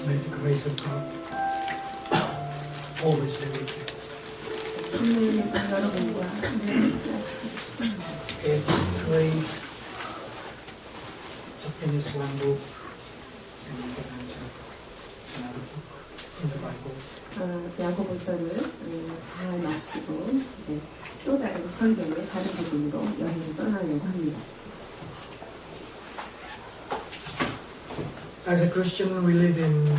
May the grace of God always be with you. 하나님의 여러분과 함께 하시길 축원합니다. It's great to finish one book and then enter another book in the Bible. 야고보서를 잘 마치고 이제 또 다른 성경의 다른 부분으로 여행을 떠나려고 합니다. As a Christian, we live in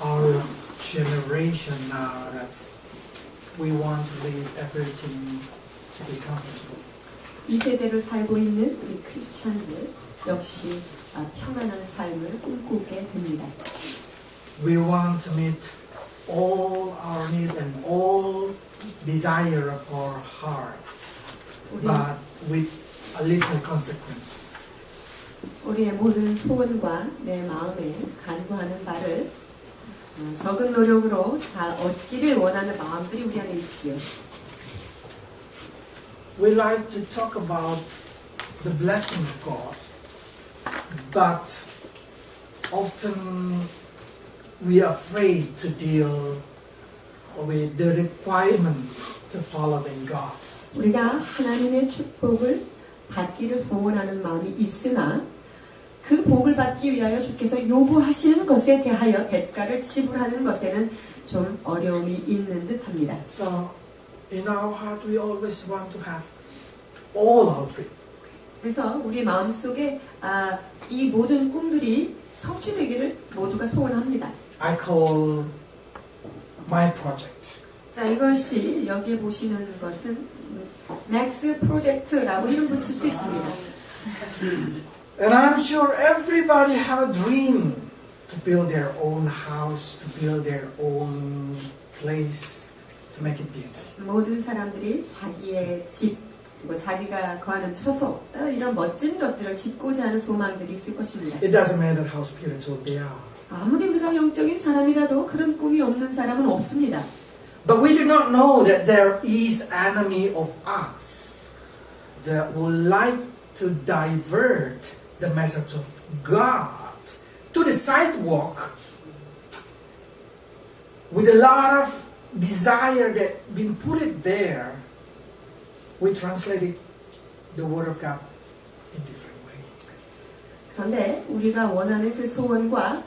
our generation now that we want to leave everything to be comfortable. 이 세대를 살고 있는 우리 크리스찬들 역시 평안한 삶을 꿈꾸게 됩니다. We want to meet all our need and all desire of our heart, but with a little consequence. 우리의 모든 소원과 내 마음에 간구하는 바를 적은 노력으로 잘 얻기를 원하는 마음들이 우리 안에 있지요. We like to talk about the blessing of God, but often we are afraid to deal with the requirement to following God. 우리가 하나님의 축복을 받기를 소원하는 마음이 있으나 그 복을 받기 위하여 주께서 요구하시는 것에 대하여 대가를 지불하는 것에는 좀 어려움이 있는 듯합니다. So, in our heart, we always want to have all our dreams. 그래서 우리 마음속에 이 모든 꿈들이 성취되기를 모두가 소원합니다. I call my project. 자, 이것이 여기에 보시는 것은 맥스 프로젝트라고 이름 붙일 수 있습니다. And I'm sure everybody have a dream to build their own house, to build their own place, to make it beautiful. 모든 사람들이 자기의 집, 그리고 자기가 거하는 처소, 이런 멋진 것들을 짓고자 하는 소망들이 있을 것입니다. It doesn't matter how spiritual they are. 아무리 그가 영적인 사람이라도 그런 꿈이 없는 사람은 없습니다. But we do not know that there is enemy of us that would like to divert the message of God to the sidewalk with a lot of desire that been put it there. We translated the word of God in different way. 그런데 우리가 원하는 그 소원과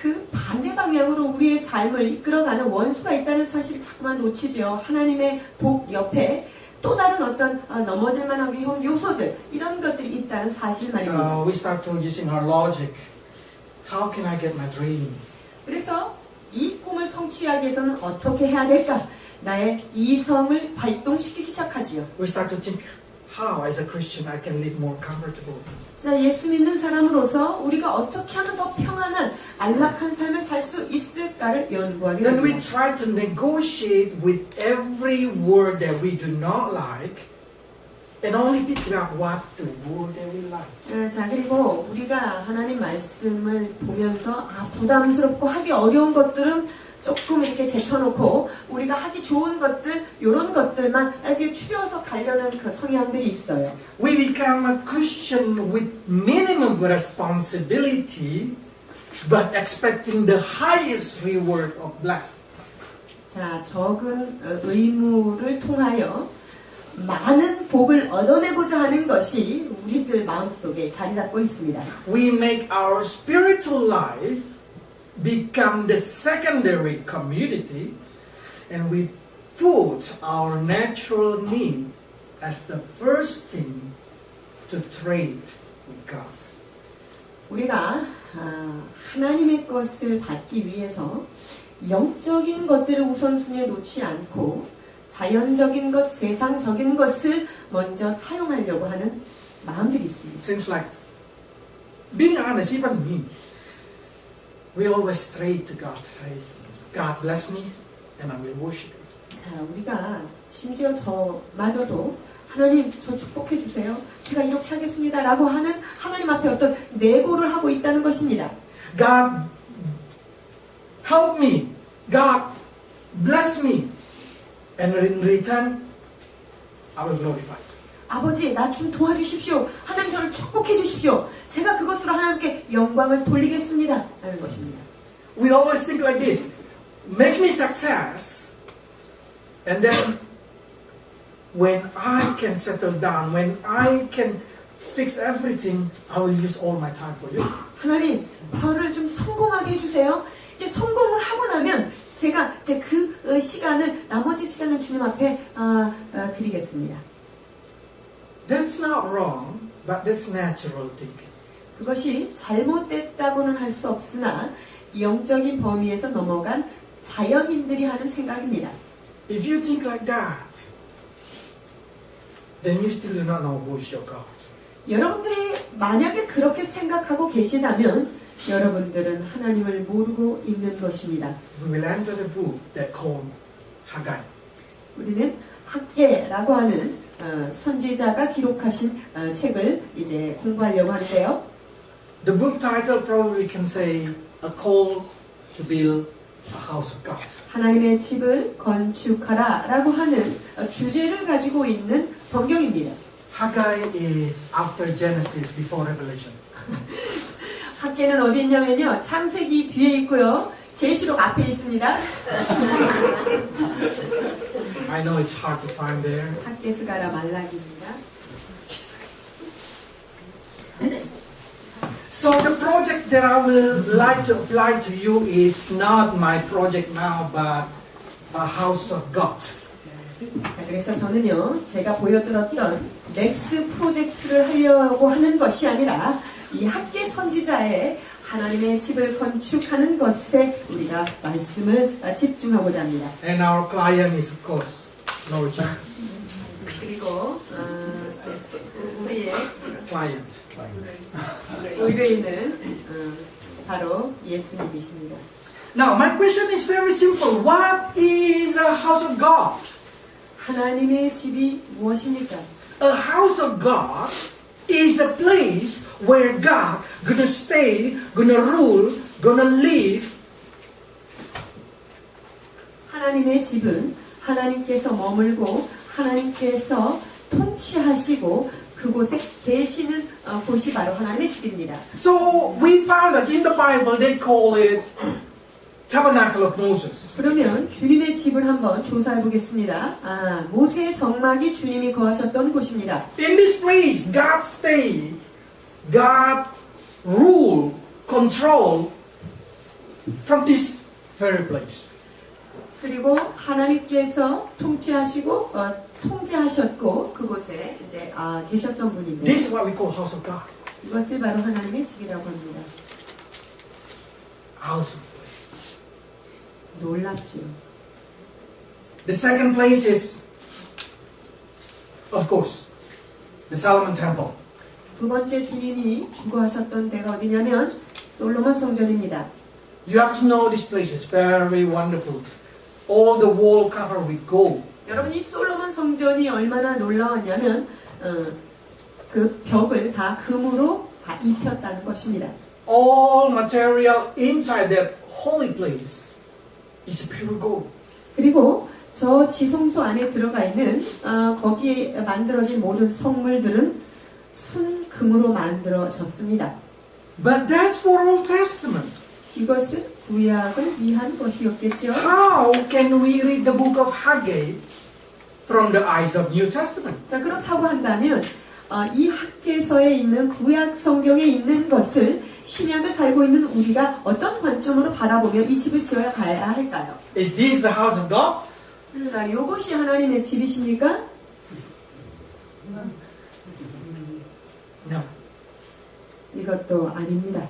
그 반대 방향으로 우리의 삶을 이끌어가는 원수가 있다는 사실을 자꾸만 놓치죠. 하나님의 복 옆에 또 다른 어떤 넘어질 만한 위험 요소들 이런 것들이 있다는 사실 말입니다. So we start to using our logic. How can I get my dream? 그래서 이 꿈을 성취하기 위해서는 어떻게 해야 될까? 나의 이성을 발동시키기 시작하지요. We start to think, how as a Christian I can live more comfortable. 자, 예수 믿는 사람으로서 우리가 어떻게 하면 더 평안한 안락한 삶을 살 수 있을까를 연구하게 Then we 됩니다. try to negotiate with every word that we do not like and only pick up what the word that we like. 자, 그리고 우리가 하나님 말씀을 보면서 부담스럽고 하기 어려운 것들은 조금 이렇게 제쳐놓고 우리가 하기 좋은 것들 이런 것들만 아직 추려서 가려는 그 성향들이 있어요. We become a Christian with minimum responsibility but expecting the highest reward of blessing. 자, 적은 의무를 통하여 많은 복을 얻어내고자 하는 것이 우리들 마음속에 자리 잡고 있습니다. We make our spiritual life become the secondary community and we put our natural need as the first thing to trade with God. 우리가 하나님의 것을 받기 위해서 영적인 것들을 우선순위에 놓지 않고 자연적인 것, 세상적인 것을 먼저 사용하려고 하는 마음들이 있습니다. Seems like, being honest, even me, we always stray to God to say, God bless me and I will worship you. 자, 우리가 심지어 저마저도 하나님 저 축복해 주세요. 제가 이렇게 하겠습니다. 라고 하는 하나님 앞에 어떤 내고를 하고 있다는 것입니다. God help me. God bless me. And in return, I will glorify you. 아버지, 나 좀 도와주십시오. 하나님 저를 축복해 주십시오. 제가 그것으로 하나님께 영광을 돌리겠습니다. 라는 것입니다. we always think like this: make me success, and then when I can settle down, when I can fix everything, I will use all my time for you. 하나님, 저를 좀 성공하게 해주세요. 이제 성공을 하고 나면 제가 이제 그 시간을 나머지 시간을 주님 앞에 드리겠습니다. That's not wrong, but that's natural thinking. 그것이 잘못됐다고는 할 수 없으나 영적인 범위에서 넘어간 자연인들이 하는 생각입니다. If you think like that, then you still do not know who is your God. 여러분들이 만약에 그렇게 생각하고 계시다면 여러분들은 하나님을 모르고 있는 것입니다. We will enter the book that called Haggai. 우리는 학계라고 하는 선지자가 기록하신 책을 이제 공부하려고 하는데요. The book title probably can say a call to build a house of God. 하나님의 집을 건축하라라고 하는 주제를 가지고 있는 성경입니다. Haggai is after Genesis, before Revelation. 학계는 어디 있냐면요. 창세기 뒤에 있고요. 계시록 앞에 있습니다. I know it's hard to find there. 학계스가라 말라기입니다. So the project that I will like to apply to you is not my project now, but a house of God. 자, 그래서 저는요, 제가 보여드렸던 넥스 프로젝트를 하려고 하는 것이 아니라 이 학계 선지자의 하나님의 집을 건축하는 것에 우리가 말씀을 집중하고자 합니다. And our client is, of course, Lord Jesus. 그리고 우리의 Client. 의뢰인은 바로 예수님이십니다. Now, my question is very simple. What is a house of God? 하나님의 집이 무엇입니까? A house of God is a place where God gonna stay, gonna rule, gonna live. 하나님의 집은 하나님께서 머물고 하나님께서 통치하시고 그곳에 계시는 곳이 바로 하나님의 집입니다. So we found that in the Bible they call it Tabernacle of Moses. 그러면 주님의 집을 한번 조사해 보겠습니다. 모세의 성막이 주님이 거하셨던 곳입니다. In this place, God stayed, God ruled, controlled from this very place. 그리고 하나님께서 통치하시고 통제하셨고 그곳에 이제 계셨던 분인데 This is what we call house of God. 이것을 바로 하나님의 집이라고 합니다. House of God. 놀랍죠. The second place is, of course, the Solomon Temple. 두 번째 주님이 주거하셨던 데가 어디냐면 솔로몬 성전입니다. You have to know this place is very wonderful. All the wall covered with gold. 여러분 이 솔로몬 성전이 얼마나 놀라웠냐면 그 벽을 다 금으로 다 입혔다는 것입니다. All material inside that holy place is pure gold. 그리고 저 지성소 안에 들어가 있는 거기에 만들어진 모든 성물들은 순금으로 만들어졌습니다. But that's for Old Testament. 이것은 구약을 위한 것이었겠죠. How can we read the book of Haggai from the eyes of New Testament? 자, 그렇다고 한다면 이 학계서에 있는 구약 성경에 있는 것을 신약을 살고 있는 우리가 어떤 관점으로 바라보며 이 집을 지어야 가야 할까요? Is this the house of God? 자, 이것이 하나님의 집이십니까? No. 이것도 아닙니다.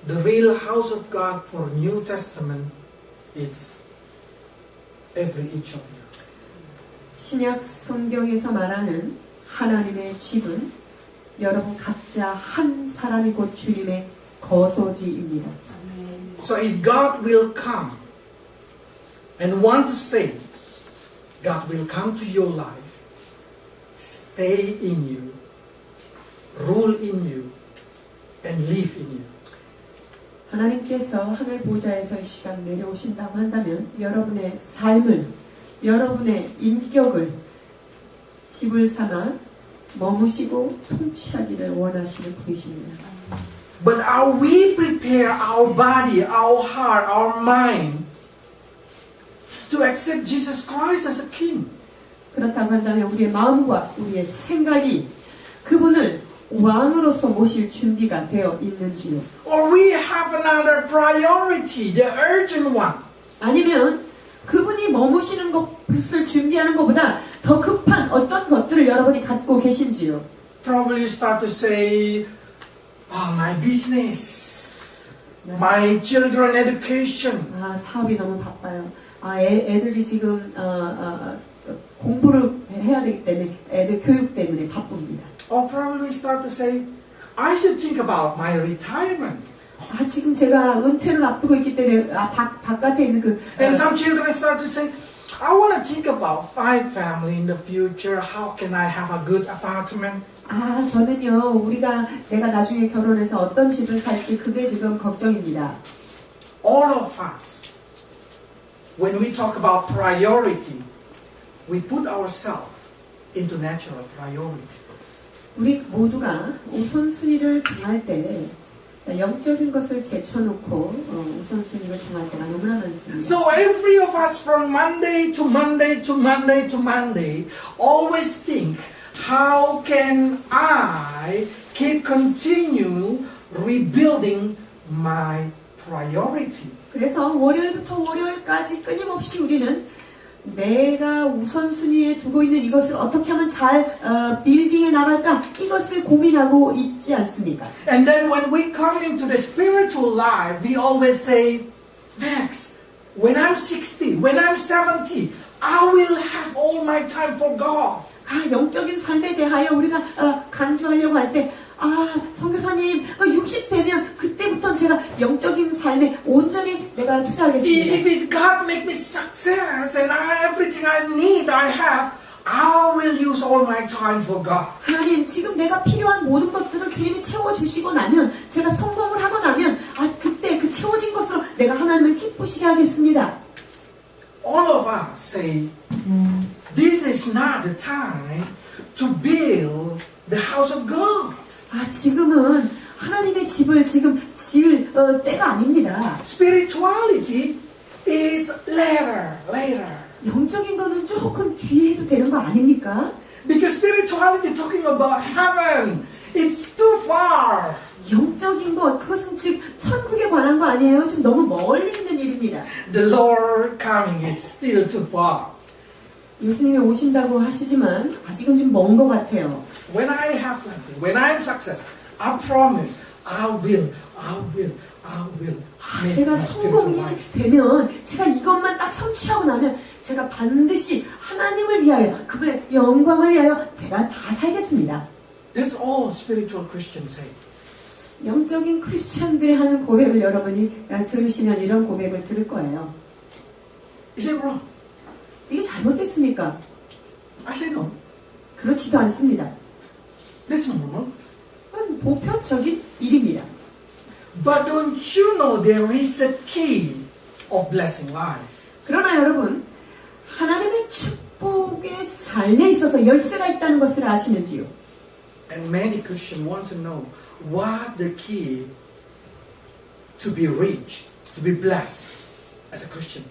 The real house of God for New Testament is each of you. 신약 성경에서 말하는 하나님의 집은 여러분 각자 한 사람이 곧 주님의 거소지입니다. So if God will come and want to stay, God will come to your life, stay in you, rule in you, and live in you. 하나님께서 하늘 보좌에서 이 시간 내려오신다고 한다면 여러분의 삶을, 여러분의 인격을 집을 삼아 머무시고 통치하기를 원하시는 분이십니다. But are we prepare our body, our heart, our mind to accept Jesus Christ as a King? 그렇다고 한다면 우리의 마음과 우리의 생각이 그분을 왕으로서 모실 준비가 되어 있는지요? Or we have another priority, the urgent one? 아니면 그분이 머무시는 것을 준비하는 것보다 더 급한 어떤 것들을 여러분이 갖고 계신지요? Probably you start to say, oh, my business, my children education. 사업이 너무 바빠요. 애들이 지금 공부를 해야 되기 때문에 애들 교육 때문에 바쁩니다. Or probably start to say, I should think about my retirement. 지금 제가 은퇴를 앞두고 있기 때문에 바깥에 있는 그 And some children start to say, I want to think about my family in the future. How can I have a good apartment? 저는요 내가 나중에 결혼해서 어떤 집을 살지 그게 지금 걱정입니다. All of us, when we talk about priority, we put ourselves into natural priority. 우리 모두가 우선순위를 정할 때 영적인 것을 제쳐놓고 우선순위를 정할 때가 너무나 많습니다. So every of us from Monday to Monday to Monday to Monday always think, how can I keep continue rebuilding my priority? 그래서 월요일부터 월요일까지 끊임없이 우리는 내가 우선순위에 두고 있는 이것을 어떻게 하면 잘 빌딩해 나갈까 이것을 고민하고 있지 않습니까? And then when we come into the spiritual life, we always say, Max, when I'm 60, when I'm 70, I will have all my time for God. 영적인 삶에 대하여 우리가 간주하려고 할 때 선교사님 60 되면 그때부터 제가 영적인 삶에 온전히 내가 투자하겠습니다. If God make me success and everything I need, I have, I will use all my time for God. 하나님 지금 내가 필요한 모든 것들을 주님이 채워주시고 나면 제가 성공을 하고 나면 그때 그 채워진 것으로 내가 하나님을 기쁘시게 하겠습니다. All of us say, this is not the time to build the house of God. 지금은 하나님의 집을 지금 지을 때가 아닙니다. Spirituality is later. 영적인 거는 조금 뒤에 해도 되는 거 아닙니까? Because spirituality talking about heaven, it's too far. 영적인 것, 그것은 즉 천국에 관한 거 아니에요. 좀 너무 멀리 있는 일입니다. The Lord coming is still too far. 예수님이 오신다고 하시지만 아직은 좀 먼 것 같아요. When I have something, when I'm success, I promise, I will. 제가 성공이 되면, 제가 이것만 딱 성취하고 나면 제가 반드시 하나님을 위하여, 그분의 영광을 위하여 제가 다 살겠습니다. That's all spiritual Christians say. 영적인 크리스천들이 하는 고백을 여러분이 들으시면 이런 고백을 들을 거예요. Is it wrong? 이게 잘못됐습니까? I say no. 그렇지도 않습니다. That's normal. 그건 보편적인 일입니다. But don't you know there is a key of blessing life? 그러나 여러분, 하나님의 축복의 삶에 있어서 열쇠가 있다는 것을 아시는지요? And many Christians want to know what the key to be rich, to be blessed as a Christian.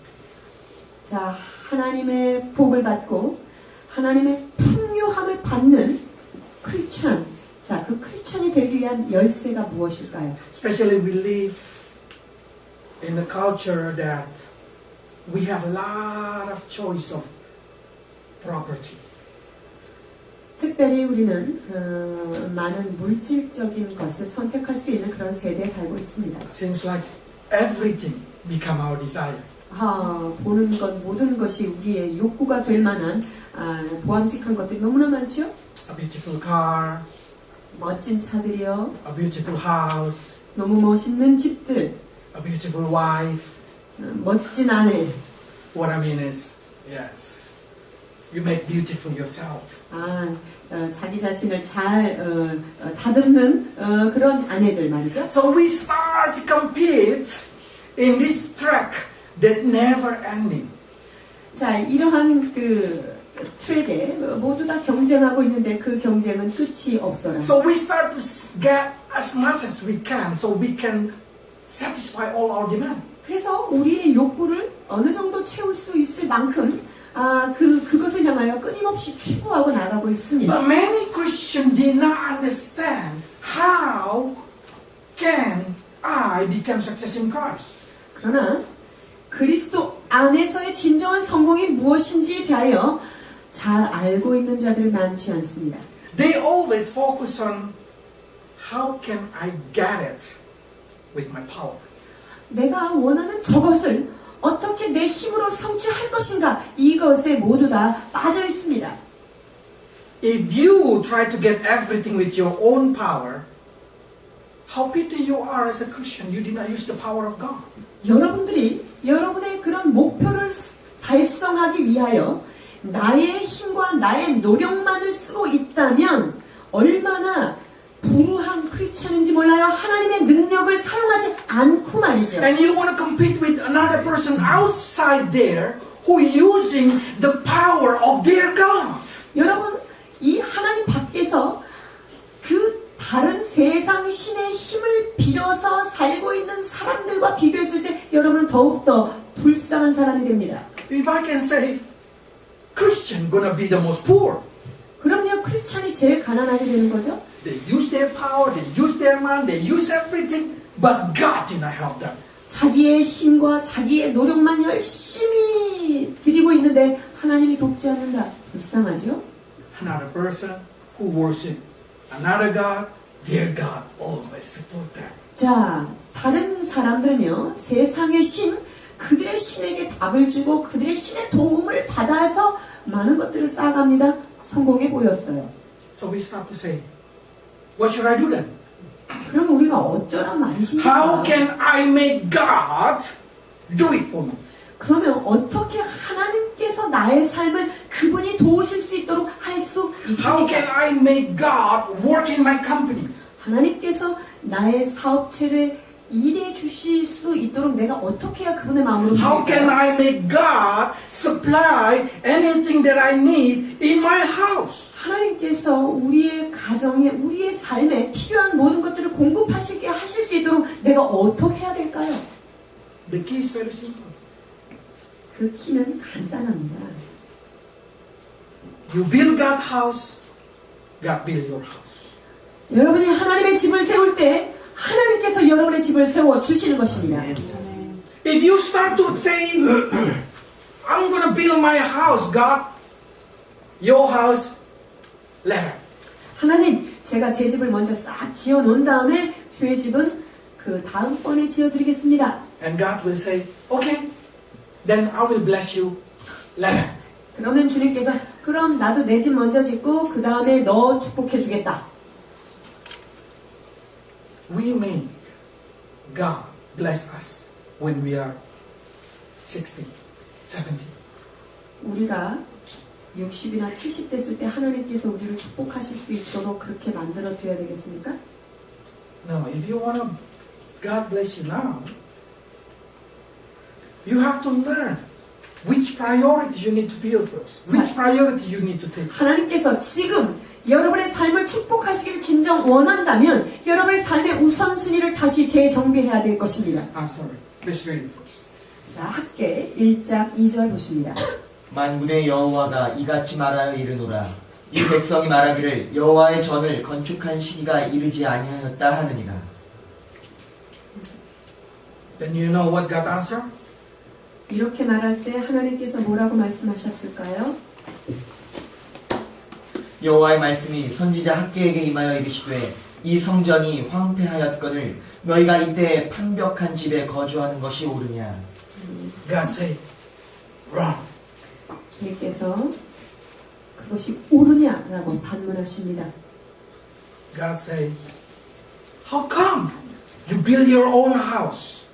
자, 하나님의 복을 받고 하나님의 풍요함을 받는 크리스천. 자, 그 크리스천이 되기 위한 열쇠가 무엇일까요? Especially we live in a culture that we have a lot of choice of property. 특별히 우리는 많은 물질적인 것을 선택할 수 있는 그런 세대에 살고 있습니다. Seems like everything become our desire. 보는 것 모든 것이 우리의 욕구가 될 만한 보암직한 것들이 너무나 많죠. A beautiful car, 멋진 차들이요, a beautiful house, 너무 멋있는 집들, a beautiful wife. 멋진 아내. What I mean is, yes, you make beautiful yourself. 자기 자신을 잘 다듬는 그런 아내들 말이죠. So we start to compete in this track that never ending. 자, 이러한 그 트랙에 모두 다 경쟁하고 있는데 그 경쟁은 끝이 없어라. So we start to get as much as we can so we can satisfy all our demand. 그래서 우리의 욕구를 어느 정도 채울 수 있을 만큼 그것을 향하여 끊임없이 추구하고 나가고 있습니다. But many Christians did not understand how can I become success in Christ. 그러나 그리스도 안에서의 진정한 성공이 무엇인지에 대하여 잘 알고 있는 자들은 많지 않습니다. They always focus on how can I get it with my power. 내가 원하는 저것을 어떻게 내 힘으로 성취할 것인가, 이것에 모두 다 빠져 있습니다. If you try to get everything with your own power, how pity you are as a Christian. You did not use the power of God. 여러분들이 여러분의 그런 목표를 달성하기 위하여 나의 힘과 나의 노력만을 쓰고 있다면 얼마나 불우한 크리스천인지 몰라요. 하나님의 능력을 사용하지 않고 말이죠. And you want to compete with another person outside there who using the power of their God. 여러분, 이 하나님 밖에서 그 다른 세상 신의 힘을 빌어서 살고 있는 사람들과 비교했을 때 여러분은 더욱더 불쌍한 사람이 됩니다. If I can say, Christian gonna be the most poor. 그럼요, 크리스천이 제일 가난하게 되는 거죠. They use their power, they use their mind, they use everything, but God did not help them. 자기의 힘과 자기의 노력만 열심히 드리고 있는데 하나님이 돕지 않는다. 불쌍하죠? Another person who worship another God, their God always support them. 자, 다른 사람들은요, 세상의 신, 그들의 신에게 밥을 주고 그들의 신의 도움을 받아서 많은 것들을 쌓아갑니다. 성공해 보였어요. So we start to say, what should I do then? 그럼 우리가 어쩌란 말이십니까? How can I make God do it for me? 그러면 어떻게 하나님께서 나의 삶을 그분이 도우실 수 있도록 할 수 How can 있습니까? I make God work in my company? 하나님께서 나의 사업체를 일해 주실 수 있도록 내가 어떻게 해야 그분의 마음으로 How can 움직일까요? I make God supply anything that I need in my house? 하나님께서 우리의 가정에, 우리의 삶에 필요한 모든 것들을 공급하시게 하실 수 있도록 내가 어떻게 해야 될까요? The key is very simple. 그 키는 간단합니다. You build God's house, God build your house. 여러분이 하나님의 집을 세울 때 하나님께서 여러분의 집을 세워 주시는 것입니다. If you start to say, I'm going to build my house, God, your house, later. 하나님, 제가 제 집을 먼저 싹 지어 놓은 다음에 주의 집은 그 다음번에 지어드리겠습니다. And God will say, okay, then I will bless you later. 그러면 주님께서 그럼 나도 내 집 먼저 짓고 그 다음에 너 축복해 주겠다. We make God bless us when we are 60, 70. 우리가 60이나 70 됐을 때 하나님께서 우리를 축복하실 수 있도록 그렇게 만들어 드려야 되겠습니까? No, if you want God bless you now, you have to learn which priority you need to build first. Which priority you need to take. 하나님께서 지금 여러분의 삶을 축복하시기를 진정 원한다면 여러분의 삶의 우선순위를 다시 재정비해야 될 것입니다. Sorry. Let's read it first. 자, 함께 1장 2절 보십니다. 만군의 여호와가 이같이 말하여 이르노라. 이 백성이 말하기를 여호와의 전을 건축한 시기가 이르지 아니하였다 하느니라. Then you know what God answered? 이렇게 말할 때 하나님께서 뭐라고 말씀하셨을까요? 여호와의 말씀이 선지자 학개에게 임하여 이르시되 이 성전이 황폐하였거늘 너희가 이때 판벽한 집에 거주하는 것이 옳으냐. God said, wrong. 주님께서 그것이 옳으냐라고 반문하십니다. God said, how come you build your own house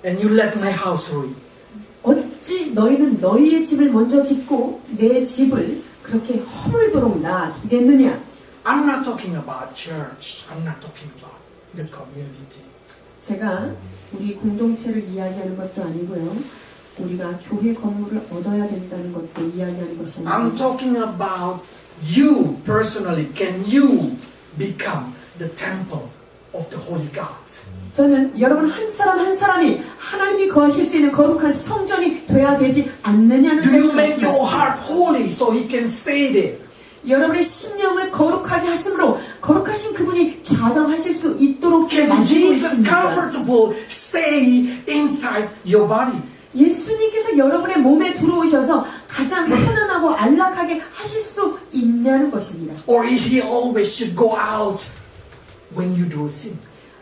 and you let my house ruin? 어찌 너희는 너희의 집을 먼저 짓고 내 집을 그렇게 허물도록 놔두겠느냐? I'm not talking about church. I'm not talking about the community. 제가 우리 공동체를 이야기하는 것도 아니고요. 우리가 교회 건물을 얻어야 된다는 것도 이야기하는 것이 아닙니다. I'm talking about you personally. Can you become the temple of the Holy God? 저는 여러분 한 사람 한 사람이 하나님이 거하실 수 있는 거룩한 성전이 돼야 되지 않느냐는 Do you 것을 make your 말씀하십니다. heart holy so He can stay there? 여러분의 심령을 거룩하게 하심으로 거룩하신 그분이 좌정하실 수 있도록 지금 Can 만들고 Jesus 있습니다. comfortable stay inside your body? 예수님께서 여러분의 몸에 들어오셔서 가장 편안하고 안락하게 하실 수 있냐는 것입니다. Or if He always should go out when you do sin?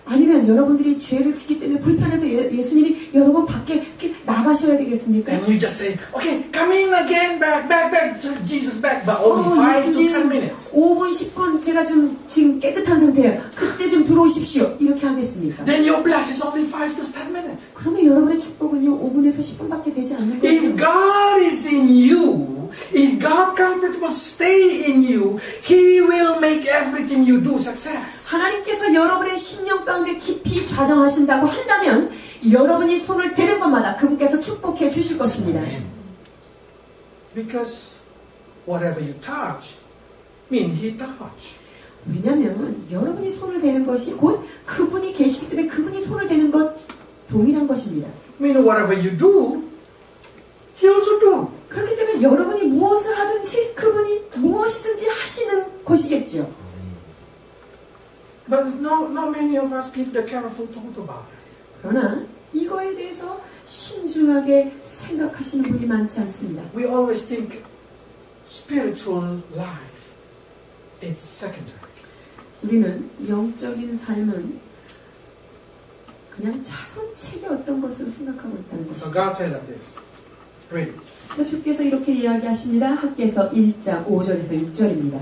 아니면 여러분들이 죄를 짓기 때문에 불편해서 예수님이 여러분 밖에 이렇게 나가셔야 되겠습니까? And you just say, okay, come in again, back, to Jesus back, but only 5 to 10 minutes. 5분, 10분 제가 좀 지금 깨끗한 상태예요. 그때 좀 들어오십시오. 이렇게 하겠습니까? Then your blessing is only 5 to 10 minutes. 그러면 여러분의 축복은요 5분에서 10분밖에 되지 않는 거예요. If God is in you, if God comfortable stay in you, He will make everything you do success. 하나님께서 여러분의 심령 가운데 깊이 좌정하신다고 한다면 여러분이 손을 대는 것마다 그분께서 축복해 주실 것입니다. Because whatever you touch, mean He touch. 왜냐하면 여러분이 손을 대는 것이 곧 그분이 계시기 때문에 그분이 손을 대는 것 동일한 것입니다. Mean whatever you do, He also do. 그렇기 때문에 여러분이 무엇을 하든지 그분이 무엇이든지 하시는 것이겠죠. But not many of us give the careful thought about it. 그러나 이거에 대해서 신중하게 생각하시는 분이 많지 않습니다. We always think spiritual life is secondary. 우리는 영적인 삶은 그냥 차선책의 어떤 것으로 생각하고 있다는 So 것이죠. God said like this. Read it. 주께서 이렇게 이야기하십니다. 학개서 1장 5절에서 6절입니다.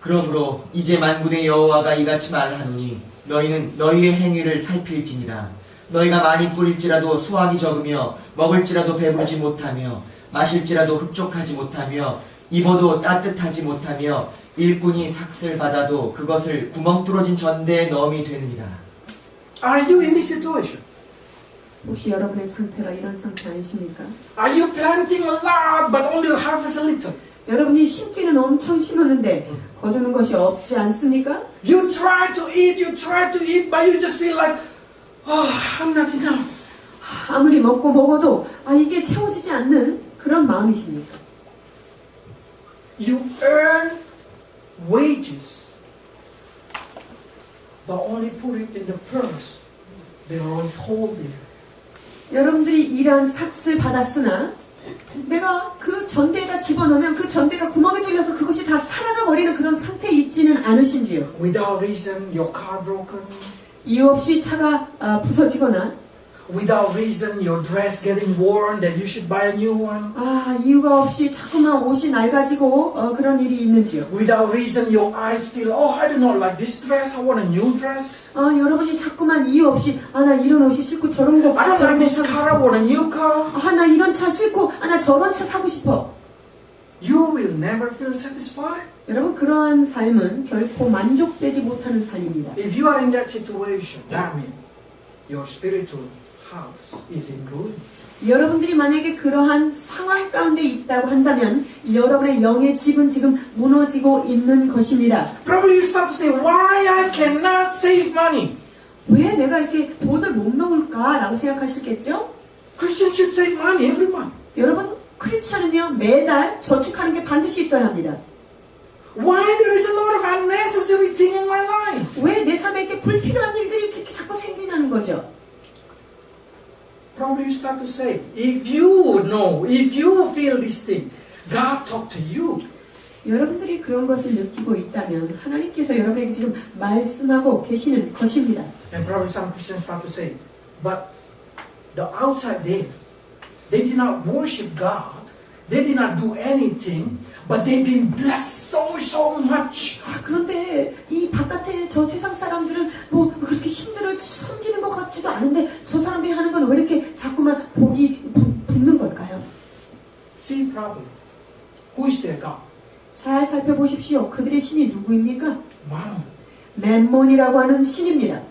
그러므로 이제 만군의 여호와가 이같이 말하노니 너희는 너희의 행위를 살필지니라. 너희가 많이 뿌릴지라도 수확이 적으며 먹을지라도 배부르지 못하며 마실지라도 흡족하지 못하며 입어도 따뜻하지 못하며 일꾼이 삭슬 받아도 그것을 구멍 뚫어진 전대에 넣음이 되느니라. Are you in this situation? 혹시 여러분의 상태가 이런 상태 아니십니까? Are you planting a lot but only harvest a little? 여러분이 심기는 엄청 심었는데 거두는 것이 없지 않습니까? You try to eat, but you just feel like, oh, I'm not enough. 아무리 먹어도 이게 채워지지 않는 그런 마음이십니까? You earn wages, but only put it in the purse. There are always hole there. 여러분들이 일한 삭슬 받았으나 내가 그 전대에다 집어넣으면 그 전대가 구멍이 뚫려서 그것이 다 사라져버리는 그런 상태에 있지는 않으신지요? Without reason, your car broken. 이유 없이 차가 부서지거나 Without reason, your dress getting worn, that you should buy a new one. 이유가 없이 자꾸만 옷이 낡아지고 그런 일이 있는지요? Without reason, your eyes feel, oh, I do not like this dress, I want a new dress. 여러분이 자꾸만 이유 없이 나 이런 옷이 싫고 저런 거 I don't 저런 like 거 this 사고 car, I want a new car. 싶어. 나 이런 차 싫고 나 저런 차 사고 싶어. You will never feel satisfied. 여러분 그러한 삶은 결코 만족되지 못하는 삶입니다. If you are in that situation, that means your spiritual house is in ruin. 여러분들이 만약에 그러한 상황 가운데 있다고 한다면 여러분의 영의 집은 지금 무너지고 있는 것입니다. Probably you start to say, why I cannot save money? 왜 내가 이렇게 돈을 못 넣을까? 라고 생각하시겠죠? Christians should save money every month. 여러분 크리스천은요 매달 저축하는 게 반드시 있어야 합니다. Why there is a lot of unnecessary thing in my life? 왜 내 삶에 이렇게 불필요한 일들이 이렇게 자꾸 생기는 거죠? Probably you start to say, if you know, if you feel this thing, God talk to you. 여러분들이 그런 것을 느끼고 있다면 하나님께서 여러분에게 지금 말씀하고 계시는 것입니다. And probably some Christians start to say, but the outside there, they did not worship God, they did not do anything, but they've been blessed so much. 그런데 이 바깥에 저 세상 사람들은 뭐 그렇게 신들을 섬기는 것 같지도 않은데 저 사람들이 하는 건 왜 이렇게 자꾸만 복이 붙는 걸까요? See properly. Who is their God? 잘 살펴보십시오. 그들의 신이 누구입니까? Mammon. 멤몬이라고 하는 신입니다.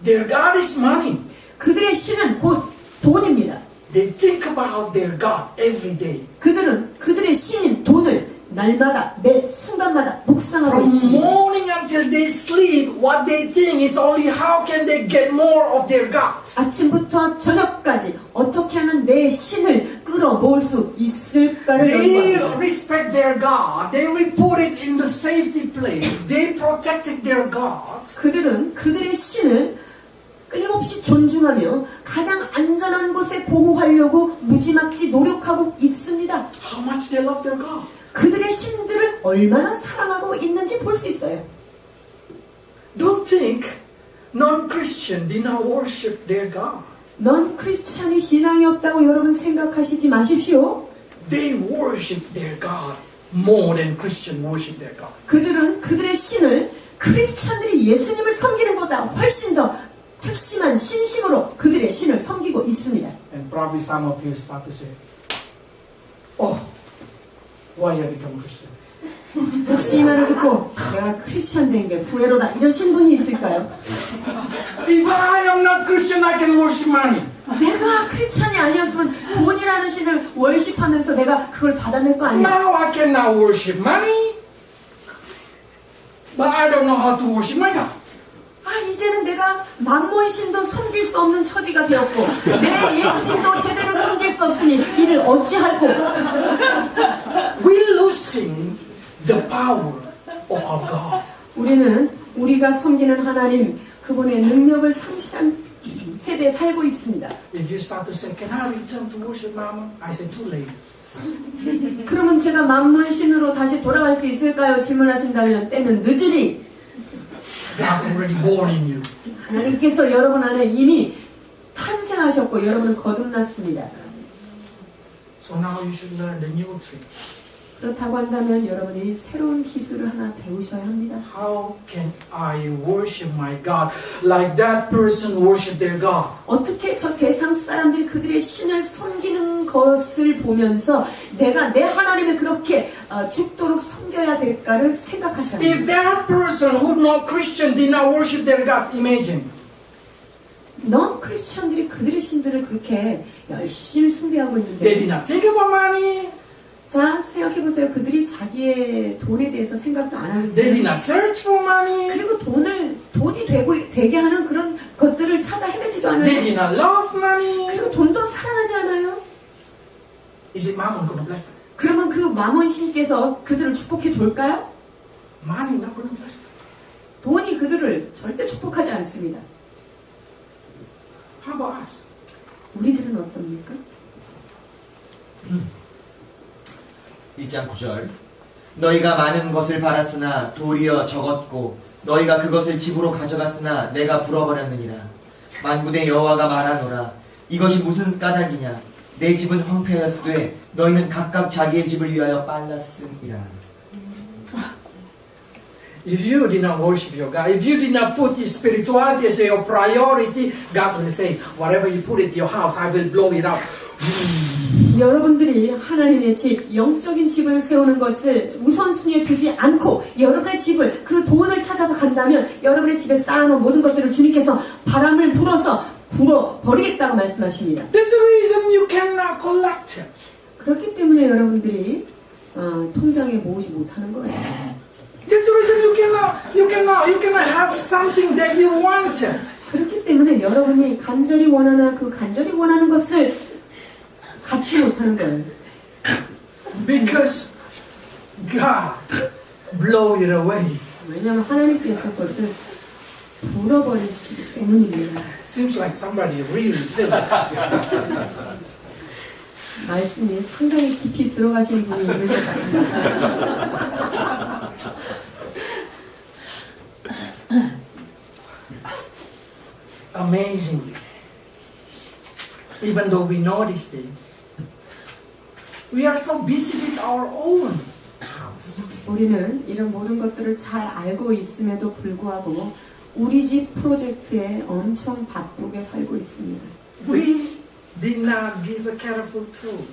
Their God is money. 그들의 신은 곧 돈입니다. They think about their God every day. 그들은 그들의 신인 돈을 날마다 매 순간마다 묵상하고 From 있습니다. morning until they sleep, what they think is only how can they get more of their God. 아침부터 저녁까지 어떻게 하면 내 신을 끌어모을 수 있을까를 They 연구합니다. respect their God. They will put it in the safety place. They protected their God. 그들은 그들의 신을 끊임없이 존중하며 가장 안전한 곳에 보호하려고 무지막지 노력하고 있습니다. How much they love their God. 그들의 신들을 얼마나 사랑하고 있는지 볼 수 있어요. Don't think non-Christian did not worship their God. 넌 크리스찬이 신앙이 없다고 여러분 생각하시지 마십시오. They worship their God more than Christian worship their God. 그들은 그들의 신을 크리스찬들이 예수님을 섬기는 것보다 훨씬 더 특심한 신심으로 그들의 신을 섬기고 있습니다. And probably some of you start to say, "Oh, why I become Christian?" 혹시 이 말을 듣고 내가 크리스찬 된 게 후회로다 이러신 분이 있을까요? If I am not Christian, I can worship money. 내가 크리스찬이 아니었으면 돈이라는 신을 월십하면서 내가 그걸 받아낼 거 아니야? Now I cannot worship money, but I don't know how to worship my God. 아 이제는 내가 만몬 신도 섬길 수 없는 처지가 되었고 내 예수님도 제대로 섬길 수 없으니 이를 어찌할꼬? We're losing the power of our God. 우리는 우리가 섬기는 하나님 그분의 능력을 상실한 세대에 살고 있습니다. If you start to say, "Can I return to worship Mama?" I say, "Too late." 그러면 제가 만몬 신으로 다시 돌아갈 수 있을까요? 질문하신다면 때는 늦으리. God already born in you. 하나님께서 여러분 안에 이미 탄생하셨고 여러분은 거듭났습니다. So now you should learn the new trick. 그렇다고 한다면 여러분이 새로운 기술을 하나 배우셔야 합니다. How can I worship my God like that person worship their God? 어떻게 저 세상 사람들이 그들의 신을 섬기는 것을 보면서 내가 내 하나님을 그렇게 죽도록 섬겨야 될까를 생각하셔야 If 합니다. that person who not Christian did not worship their God, imagine. 넌 크리스천들이 그들의 신들을 그렇게 열심히 숭배하고 They 있는데 did not think about money. 자 생각해보세요. 그들이 자기의 돈에 대해서 생각도 안 하고 They did 있어요. not search for money. 그리고 돈이 되게 하는 그런 것들을 찾아 헤매지도 They 않아요. did not love money. 그리고 돈도 사랑하지 않아요. Is it Mammon going to bless them? 그러면 그 마몬 신께서 그들을 축복해 줄까요? Money not going to bless them. 돈이 그들을 절대 축복하지 않습니다. How about us? 우리들은 어떻습니까? 1장 9절 너희가 많은 것을 받았으나 도리어 적었고 너희가 그것을 집으로 가져갔으나 내가 불어버렸느니라. 만군의 여호와가 말하노라. 이것이 무슨 까닭이냐. 내 집은 황폐하였으되 너희는 각각 자기의 집을 위하여 빨랐음이라. If you did not worship your God, if you did not put your spirituality as your priority, God will say, whatever you put in your house, I will blow it up. 여러분들이 하나님의 집, 영적인 집을 세우는 것을 우선순위에 두지 않고 여러분의 집을, 그 돈을 찾아서 간다면 여러분의 집에 쌓아놓은 모든 것들을 주님께서 바람을 불어서 불어버리겠다고 말씀하십니다. That's the reason you cannot collect it. 그렇기 때문에 여러분들이 통장에 모으지 못하는 거예요. That's the reason you cannot have something that you wanted. 그렇기 때문에 여러분이 간절히 원하는 그 간절히 원하는 것을 갖지 못하는 거예요. Because God blow it away. 왜냐하면 하나님께서 그것을 불어버리시기 때문입니다. Seems like somebody really feel it. 말씀이 상당히 깊이 들어가신 분이 있는 것 같습니다. Amazingly, even though we know these things, we are so busy with our own house. 우리는 이런 모든 것들을 잘 알고 있음에도 불구하고 우리 집 프로젝트에 엄청 바쁘게 살고 있습니다. We did not give a careful thought.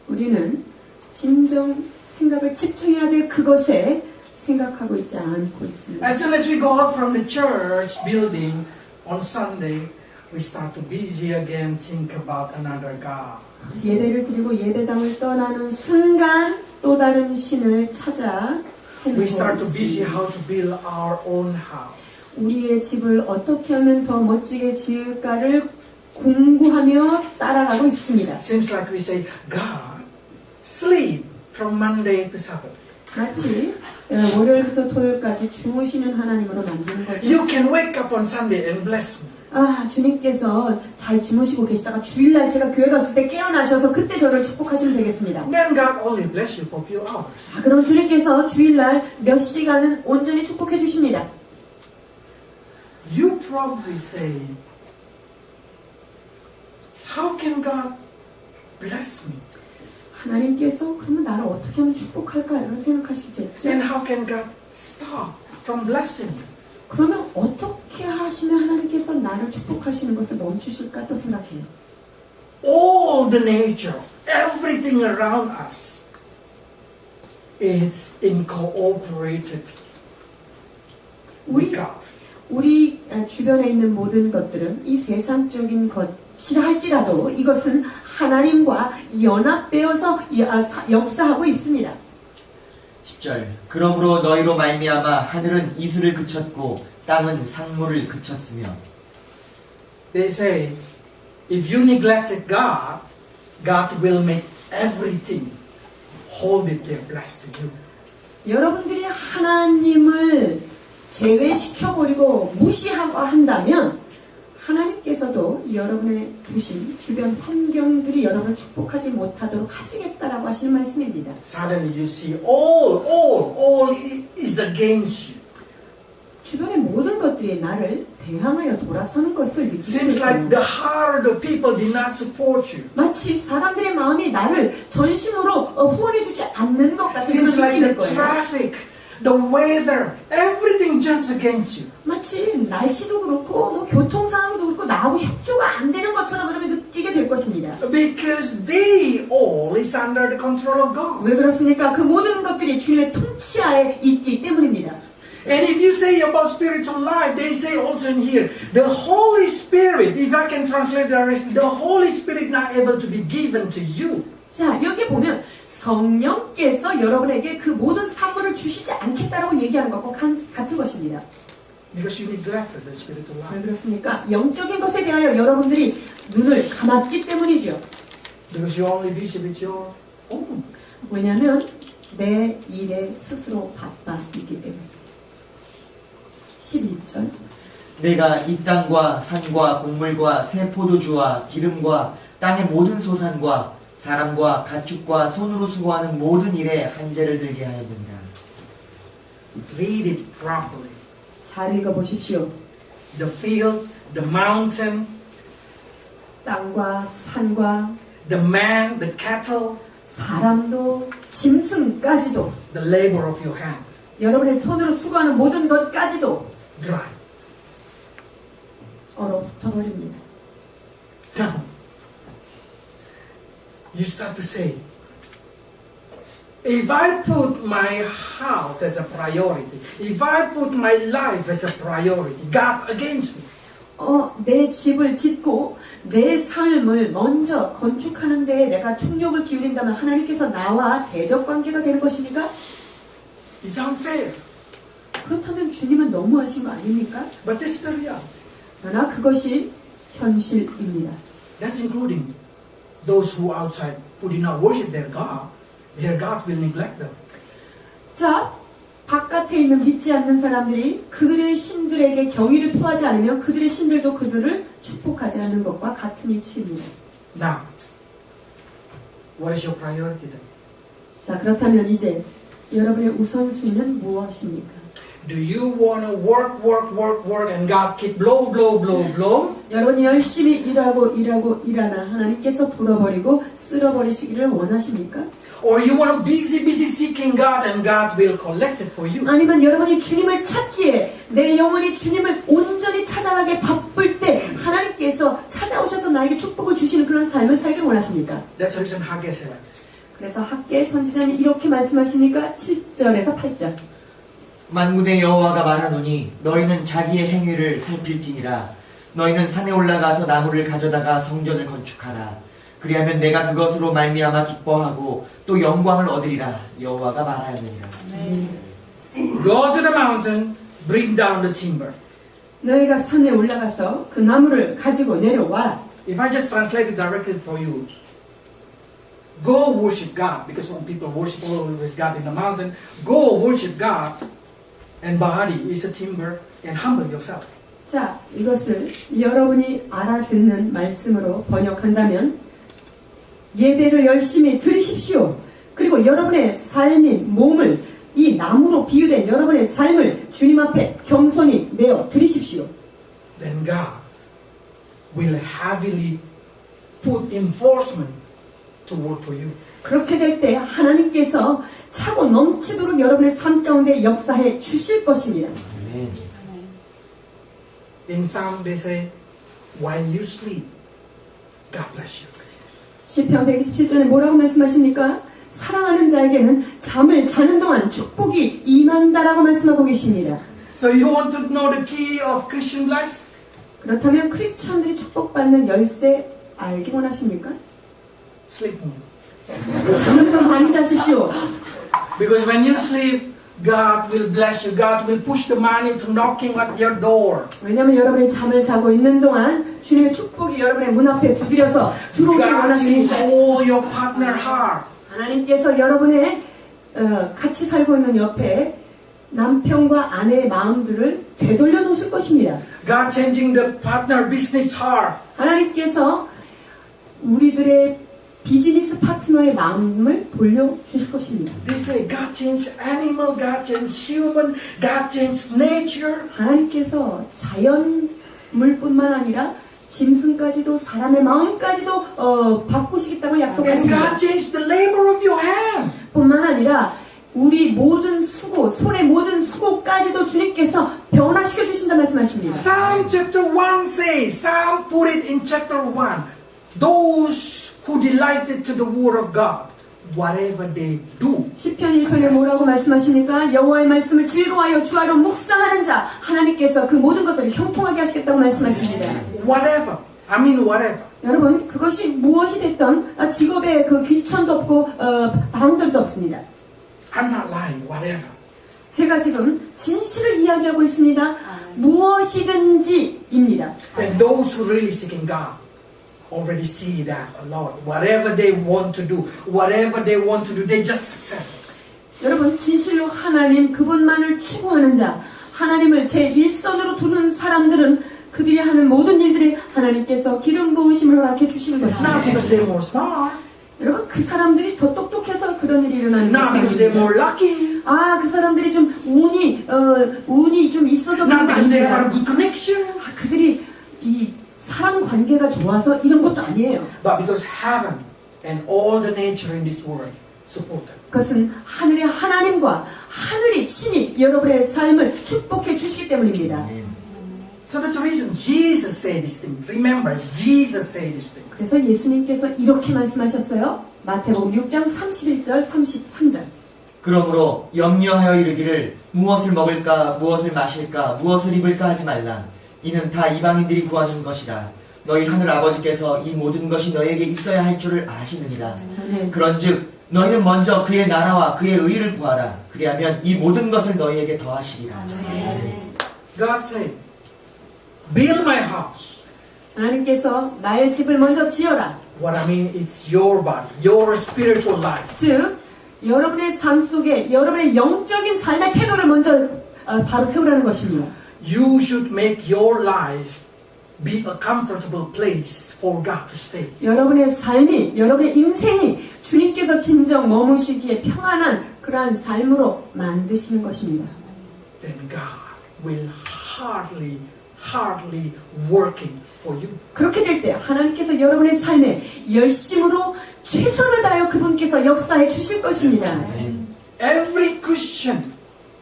우리는 진정 생각을 집중해야 될 그것에 생각하고 있지 않고 있습니다. As soon as we go out from the church building on Sunday, we start to busy again, think about another God. 예배를 드리고 예배당을 떠나는 순간 또 다른 신을 찾아 We start to 헤매고 busy 있습니다. how to build our own house. 우리의 집을 어떻게 하면 더 멋지게 지을까를 궁구하며 따라가고 있습니다. Seems like we say, God, sleep from Monday to Saturday. 마치 월요일부터 토요일까지 주무시는 하나님으로 만드는 거죠. You can wake up on Sunday and bless me. 아, 주님께서 잘 주무시고 계시다가 주일날 제가 교회 갔을 때 깨어나셔서 그때 저를 축복하시면 되겠습니다. Then God only bless you for a few hours. 아, 그럼 주님께서 주일날 몇 시간은 온전히 축복해 주십니다. You probably say, how can God bless me? 하나님께서 그러면 나를 어떻게 하면 축복할까요? 이런 생각하시겠죠? And how can God stop from blessing me? 그러면 어떻게 하시면 하나님께서 나를 축복하시는 것을 멈추실까 또 생각해요. All the nature, everything around us is incorporated with God. 우리 주변에 있는 모든 것들은 이 세상적인 것이라 할지라도 이것은 하나님과 연합되어서 역사하고 있습니다. 10절 그러므로 너희로 말미암아 하늘은 이슬을 그쳤고 땅은 상무를 그쳤으며 They say, if you neglected God, God will make everything hold it there blessed to you. 여러분들이 하나님을 제외시켜버리고 무시하고 한다면 하나님께서도 여러분의 두신 주변 환경들이 여러분을 축복하지 못하도록 하시겠다라고 하시는 말씀입니다. Suddenly you see all is against you. 주변의 모든 것들이 나를 대항하여 돌아서는 것을 느끼게 Seems like 됩니다. the heart of the people did not support you. 마치 사람들의 마음이 나를 전심으로 후원해주지 않는 것 같은 그런 Seems like 느낌일 the 거예요. traffic, the weather, everything just against you. 마치 날씨도 그렇고 뭐 교통 상황도 그렇고 나하고 협조가 안 되는 것처럼 그렇게 느끼게 될 것입니다. Because they all is under the control of God. 왜 그렇습니까? 그 모든 것들이 주님의 통치하에 있기 때문입니다. And if you say about spiritual life, they say also in here, the Holy Spirit, if I can translate the rest, the Holy Spirit not able to be given to you. 자, 여기 보면 성령께서 여러분에게 그 모든 사물을 주시지 않겠다라고 얘기하는 것과 같은 것입니다. Because you neglected the spiritual 왜 life. 그렇습니까? 영적인 것에 대하여 여러분들이 눈을 감았기 때문이죠. Because you only busy with your own. 왜냐하면 내 일에 스스로 바빠 있기 때문에. 11절 내가 이 땅과 산과 곡물과 새 포도주와 기름과 땅의 모든 소산과 사람과 가축과 손으로 수고하는 모든 일에 한재를 들게 하였느니라. Read it properly. 잘 읽어보십시오. The field, the mountain, 땅과 산과 the man, the cattle, 사람도 짐승까지도 the labor of your hand. 여러분의 손으로 수고하는 모든 것까지도 Dry. 얼어붙어버립니다. Now, you start to say, if I put my house as a priority, if I put my life as a priority, God against me. 내 집을 짓고 내 삶을 먼저 건축하는 데에 내가 총력을 기울인다면 하나님께서 나와 대적 관계가 되는 것입니까? It's unfair. 그렇다면 주님은 너무하신 거 아닙니까? But that's the reality. 그러나 그것이 현실입니다. That's including those who outside who did not worship their God will neglect them. 자, 바깥에 있는 믿지 않는 사람들이 그들의 신들에게 경의를 표하지 않으면 그들의 신들도 그들을 축복하지 않는 것과 같은 이치입니다. Now, what is your priority then? 자, 그렇다면 이제 여러분의 우선순위는 무엇입니까? Do you want to work and God keep blow? 여러분이 열심히 일하나 하나님께서 불어버리고 쓸어버리시기를 원하십니까? Or you want to busy seeking God and God will collect it for you? 아니면 여러분이 주님을 찾기에 내 영혼이 주님을 온전히 찾아가게 바쁠 때 하나님께서 찾아오셔서 나에게 축복을 주시는 그런 삶을 살길 원하십니까? That's the reason Haggai said like this. 그래서 학계 선지자는 이렇게 말씀하십니까? 7절에서 8절. 만군의 여호와가 말하노니 너희는 자기의 행위를 살필지니라. 너희는 산에 올라가서 나무를 가져다가 성전을 건축하라. 그리하면 내가 그것으로 말미암아 기뻐하고 또 영광을 얻으리라. 여호와가 말하였느니라. Go to the mountain, bring down the timber. 너희가 산에 올라가서 그 나무를 가지고 내려와라. If I just translate it directly for you, go worship God, because some people worship always God in the mountain. Go worship God, and Bahari is a timber, and humble yourself. 자, 이것을 여러분이 알아듣는 말씀으로 번역한다면 예배를 열심히 드리십시오. 그리고 여러분의 삶인 몸을 이 나무로 비유된 여러분의 삶을 주님 앞에 겸손히 내어 드리십시오. Then God will heavily put enforcement to work for you. 그렇게 될 때 하나님께서 차고 넘치도록 여러분의 삶 가운데 역사해 주실 것입니다. 아멘. In Psalm they say, while you sleep, God bless you. 시편 127절에 뭐라고 말씀하십니까? 사랑하는 자에게는 잠을 자는 동안 축복이 임한다라고 말씀하고 계십니다. So you want to know the key of Christian bless? 그렇다면 크리스천들이 축복받는 열쇠 알기 원하십니까? Sleep more. 잠을 더 많이 자십시오. Because when you sleep, God will bless you. God will push the money to knocking at your door. 왜냐하면 여러분이 잠을 자고 있는 동안 주님의 축복이 여러분의 문 앞에 두드려서 들어오길 God sees 원하십니다. all your partner heart. 하나님께서 여러분의 같이 살고 있는 옆에 남편과 아내의 마음들을 되돌려 놓으실 것입니다. God changing the partner business heart. 하나님께서 우리들의 비즈니스 파트너의 마음을 돌려주실 것입니다. They say God changed animal, God changed human, God changed nature. 하나님께서 자연물뿐만 아니라 짐승까지도 사람의 마음까지도 바꾸시겠다고 And 약속하십니다. God changed the labor of your hand. 뿐만 아니라 우리 모든 수고, 손의 모든 수고까지도 주님께서 변화시켜 주신다 말씀하십니다. Psalm chapter 1 says, Psalm put it in chapter 1. Those who delighted to the word of God, whatever they do. 시편 1편에 뭐라고 말씀하십니까? 여호와의 말씀을 즐거워하여 주하로 묵상하는 자 하나님께서 그 모든 것들을 형통하게 하시겠다고 말씀하십니다. Whatever. I mean whatever. 여러분 그것이 무엇이 됐던 직업에 그 귀천도 없고 방들도 없습니다. I'm not lying. Whatever. 제가 지금 진실을 이야기하고 있습니다. 무엇이든지입니다. And those who really seeking God already see that a lot. Whatever they want to do, whatever they want to do, they just success. 여러분 진실로 하나님 그분만을 추구하는 자 하나님을 제1선으로 두는 사람들은 그들이 하는 모든 일들이 하나님께서 기름 부으심을 허락해 주시는 Not 것입니다. because they're more smart. 여러분 그 사람들이 더 똑똑해서 그런 일이 일어나는 Not because they're more lucky. 그 사람들이 좀 운이 좀 있어서 그런 Not 게 because they have a 아닙니다. good connection. 그들이 이 사람 관계가 좋아서 이런 것도 아니에요. But because heaven and all the nature in this world support them. 그것은 하늘의 하나님과 하늘이 친히 여러분의 삶을 축복해 주시기 때문입니다. So that's the reason Jesus said this thing. Remember, Jesus said this thing. 그래서 예수님께서 이렇게 말씀하셨어요. 마태복음 6장 31절 33절. 그러므로 염려하여 이르기를 무엇을 먹을까 무엇을 마실까 무엇을 입을까 하지 말라. 이는 다 이방인들이 구하는 것이라. 너희 하늘 아버지께서 이 모든 것이 너희에게 있어야 할 줄을 아시느니라. 네. 그런즉 너희는 먼저 그의 나라와 그의 의를 구하라. 그리하면 이 모든 것을 너희에게 더하시리라. God said, build my house. 하나님께서 나의 집을 먼저 지어라. What I mean, it's your body, your spiritual life. 즉 여러분의 삶 속에 여러분의 영적인 삶의 태도를 먼저 바로 세우라는 것입니다. You should make your life be a comfortable place for God to stay. 여러분의 삶이 여러분의 인생이 주님께서 진정 머무시기에 평안한 그러한 삶으로 만드시는 것입니다. Then God will hardly working for you. 그렇게 될 때 하나님께서 여러분의 삶에 열심으로 최선을 다하여 그분께서 역사해 주실 것입니다. Every Christian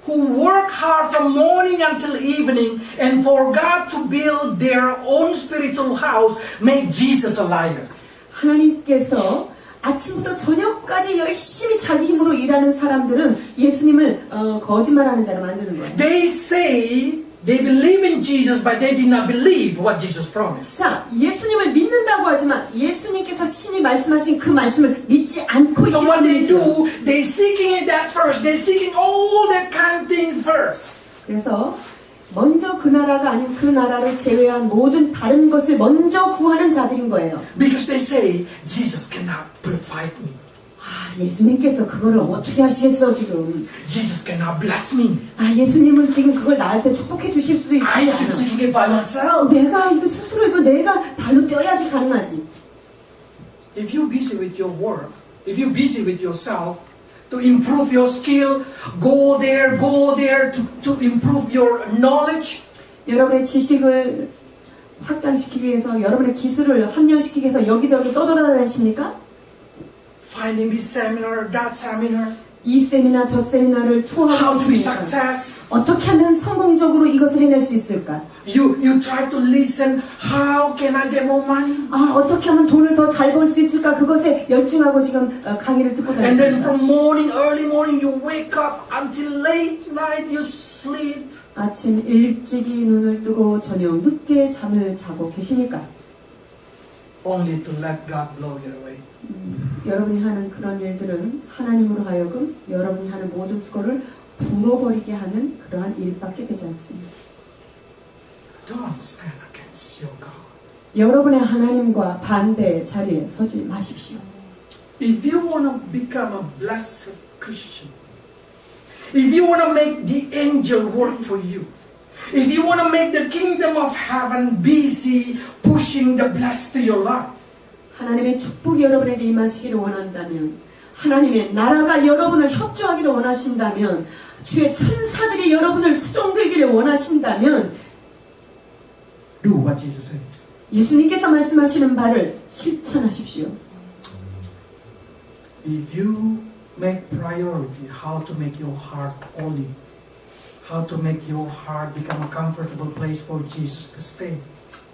who work hard from morning until evening and forgot to build their own spiritual house make Jesus a liar. 하나님께서 아침부터 저녁까지 열심히 자기 힘으로 일하는 사람들은 예수님을 거짓말하는 자로 만드는 거예요. They say They believe in Jesus, but they did not believe what Jesus promised. 자, 예수님을 믿는다고 하지만 예수님께서 신이 말씀하신 그 말씀을 믿지 않고 So what they 있는 거죠. do, they're seeking it that first. They're seeking all that kind of thing first. 그래서 먼저 그 나라가 아닌 그 나라를 제외한 모든 다른 것을 먼저 구하는 자들인 거예요. Because they say, Jesus cannot provide me. 아, 예수님께서 그거를 어떻게 하시겠어 지금. Jesus cannot bless me. 아, 예수님은 지금 그걸 나한테 축복해 주실 수도 있지 I should 않아. seek it by myself. 내가 이거 스스로 이거 내가 발로 뛰어야지 가능하지. If you're busy with your work, if you're busy with yourself, to improve your skill, go there to improve your knowledge. 여러분의 지식을 확장시키기 위해서 여러분의 기술을 함양시키기 위해서 여기저기 떠돌아다니십니까? Finding this seminar, that seminar, 이 세미나 저 세미나를 how 투어하고 to be 계십니까? success. 어떻게 하면 성공적으로 이것을 해낼 수 있을까? You try to listen, how can I get more money? 아, 어떻게 하면 돈을 더 잘 벌 수 있을까? 그것에 열중하고 지금 강의를 듣고 And then 다니십니다. from morning, early morning, you wake up until late night, you sleep. 아침 일찍이 눈을 뜨고 저녁 늦게 잠을 자고 계십니까? Only to let God blow it away. 여러분이 하는 그런 일들은 하나님으로 하여금 여러분이 하는 모든 수고를 불어버리게 하는 그러한 일밖에 되지 않습니다. Don't stand against your God. 여러분의 하나님과 반대 자리에 서지 마십시오. If you want to become a blessed Christian, if you want to make the angel work for you, if you want to make the kingdom of heaven busy pushing the blessed to your life, 하나님의 축복이 여러분에게 임하시기를 원한다면, 하나님의 나라가 여러분을 협조하기를 원하신다면, 주의 천사들이 여러분을 수종되기를 원하신다면, do what Jesus said. 예수님께서 말씀하시는 바를 실천하십시오. If you make priority how to make your heart holy, how to make your heart become a comfortable place for Jesus to stay.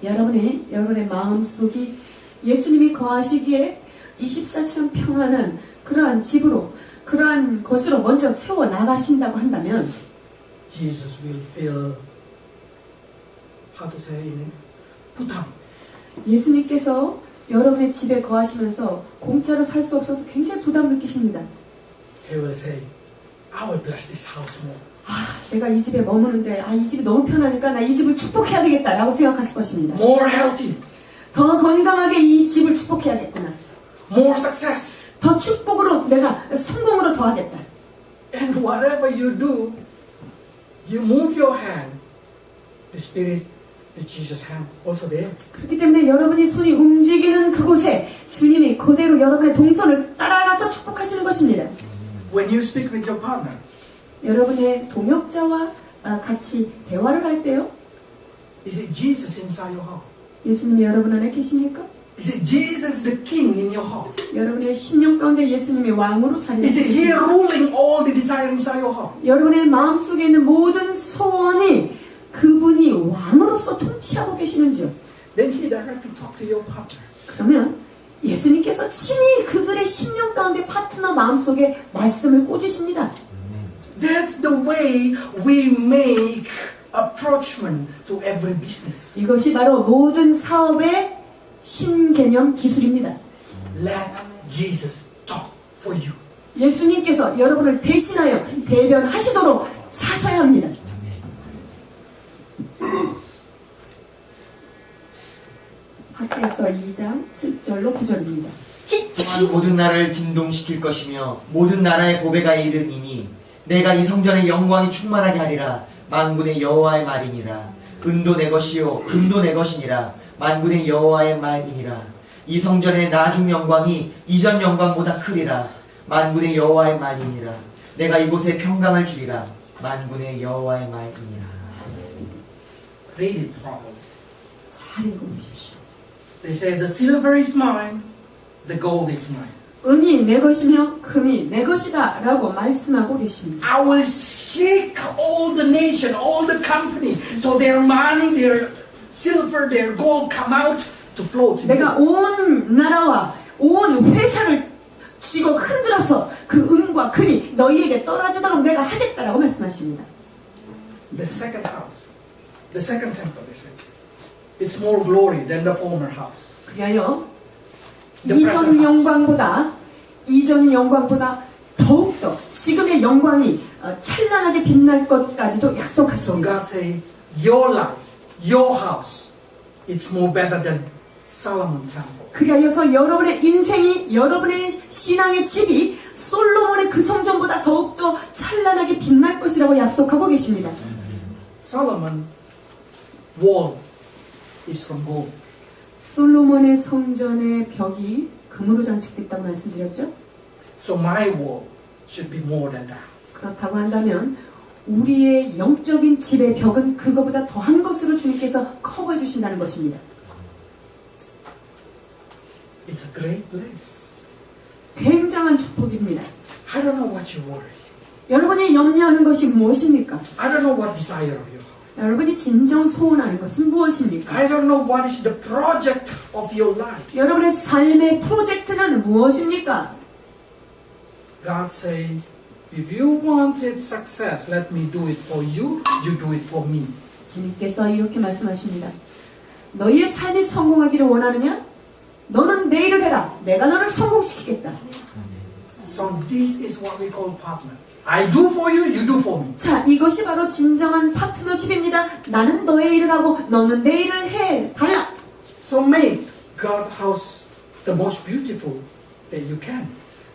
여러분의 마음속이 예수님이 거하시기에 24시간 평안한 그러한 집으로, 그러한 것으로 먼저 세워 나가신다고 한다면 Jesus will feel, how to say in it, 부담. 예수님께서 여러분의 집에 거하시면서 공짜로 살 수 없어서 굉장히 부담 느끼십니다. He will say, I will bless this house more. 아, 내가 이 집에 머무는데 이 집이 너무 편하니까 나 이 집을 축복해야 되겠다라고 생각하실 것입니다. More healthy, 더 건강하게 이 집을 축복해야겠구나. more success. 더 축복으로 내가 성공으로 더하겠다. And whatever you do, you move your hand, the Spirit is Jesus' hand also there. 그렇기 때문에 여러분이 손이 움직이는 그곳에 주님이 그대로 여러분의 동선을 따라가서 축복하시는 것입니다. When you speak with your partner, 여러분의 동역자와 같이 대화를 할 때요, is it Jesus inside your heart? 예수님이 여러분 안에 계십니까? Is it Jesus the King in your heart? 여러분의 심령 가운데 예수님이 왕으로 Is it He 자리하시고 ruling all the desire inside your heart? 여러분의 마음속에 있는 모든 소원이 그분이 왕으로서 통치하고 계시는지요? Then He directly talk to your partner. 그러면 예수님께서 친히 그들의 심령 가운데 파트너 마음속에 말씀을 꽂으십니다. That's the way we make approachment to every business. 이것이 바로 모든 사업의 신개념 기술입니다. Let Jesus talk for you. 예수님께서 여러분을 대신하여 대변하시도록 사셔야 합니다. 학개서 2장 7절로 9절입니다. 또한 모든 나라를 진동시킬 것이며 모든 나라의 보배가 이르니니 내가 이 성전의 영광이 충만하게 하리라. 만군의 여호와의 말이니라. 은도 내 것이요 금도 내 것이니라. 만군의 여호와의 말이니라. 이 성전의 나중 영광이 이전 영광보다 크리라. 만군의 여호와의 말이니라. 내가 이곳에 평강을 주리라. 만군의 여호와의 말이니라. Read it properly. 잘 읽어보십시오. They say the silver is mine, the gold is mine. 은이 내 것이며 금이 내 것이다 라고 말씀하고 계십니다. I will shake all the nation, all the company, so their money, their silver, their gold come out to flow to 내가 you. 온 나라와 온 회사를 쥐고 흔들어서 그 은과 금이 너희에게 떨어지도록 내가 하겠다라고 말씀하십니다. The second house, The second temple, they said. It's more glory than the former house. 그리하여 The present 이전 영광보다 더욱더 지금의 영광이 찬란하게 빛날 것까지도 So 약속하십니다. God say, your life, your house, it's more better than Solomon temple. 그리하여서 여러분의 인생이 여러분의 신앙의 집이 솔로몬의 그 성전보다 더욱더 찬란하게 빛날 것이라고 약속하고 계십니다. Solomon wall is from gold. 솔로몬의 성전의 벽이 금으로 장식됐다고 말씀드렸죠? So my wall should be more than that. 그렇다고 한다면 우리의 영적인 집의 벽은 그거보다 더한 것으로 주님께서 커버해 주신다는 것입니다. It's a great place. 굉장한 축복입니다. I don't know what you worry. 여러분이 염려하는 것이 무엇입니까? I don't know what desire of your heart. 여러분이 진정 소원하는 것은 무엇입니까? I don't know what is the project of your life. 여러분의 삶의 프로젝트는 무엇입니까? God say, if you wanted success, let me do it for you. You do it for me. 주님께서 이렇게 말씀하십니다. 너희의 삶이 성공하기를 원하느냐? 너는 내 일을 해라. 내가 너를 성공시키겠다. So this is what we call partner. I do for you, you do for me. 자, 이것이 바로 진정한 파트너십입니다. 나는 너의 일을 하고 너는 내 일을 해. 달라. So make God's house the most beautiful that you can.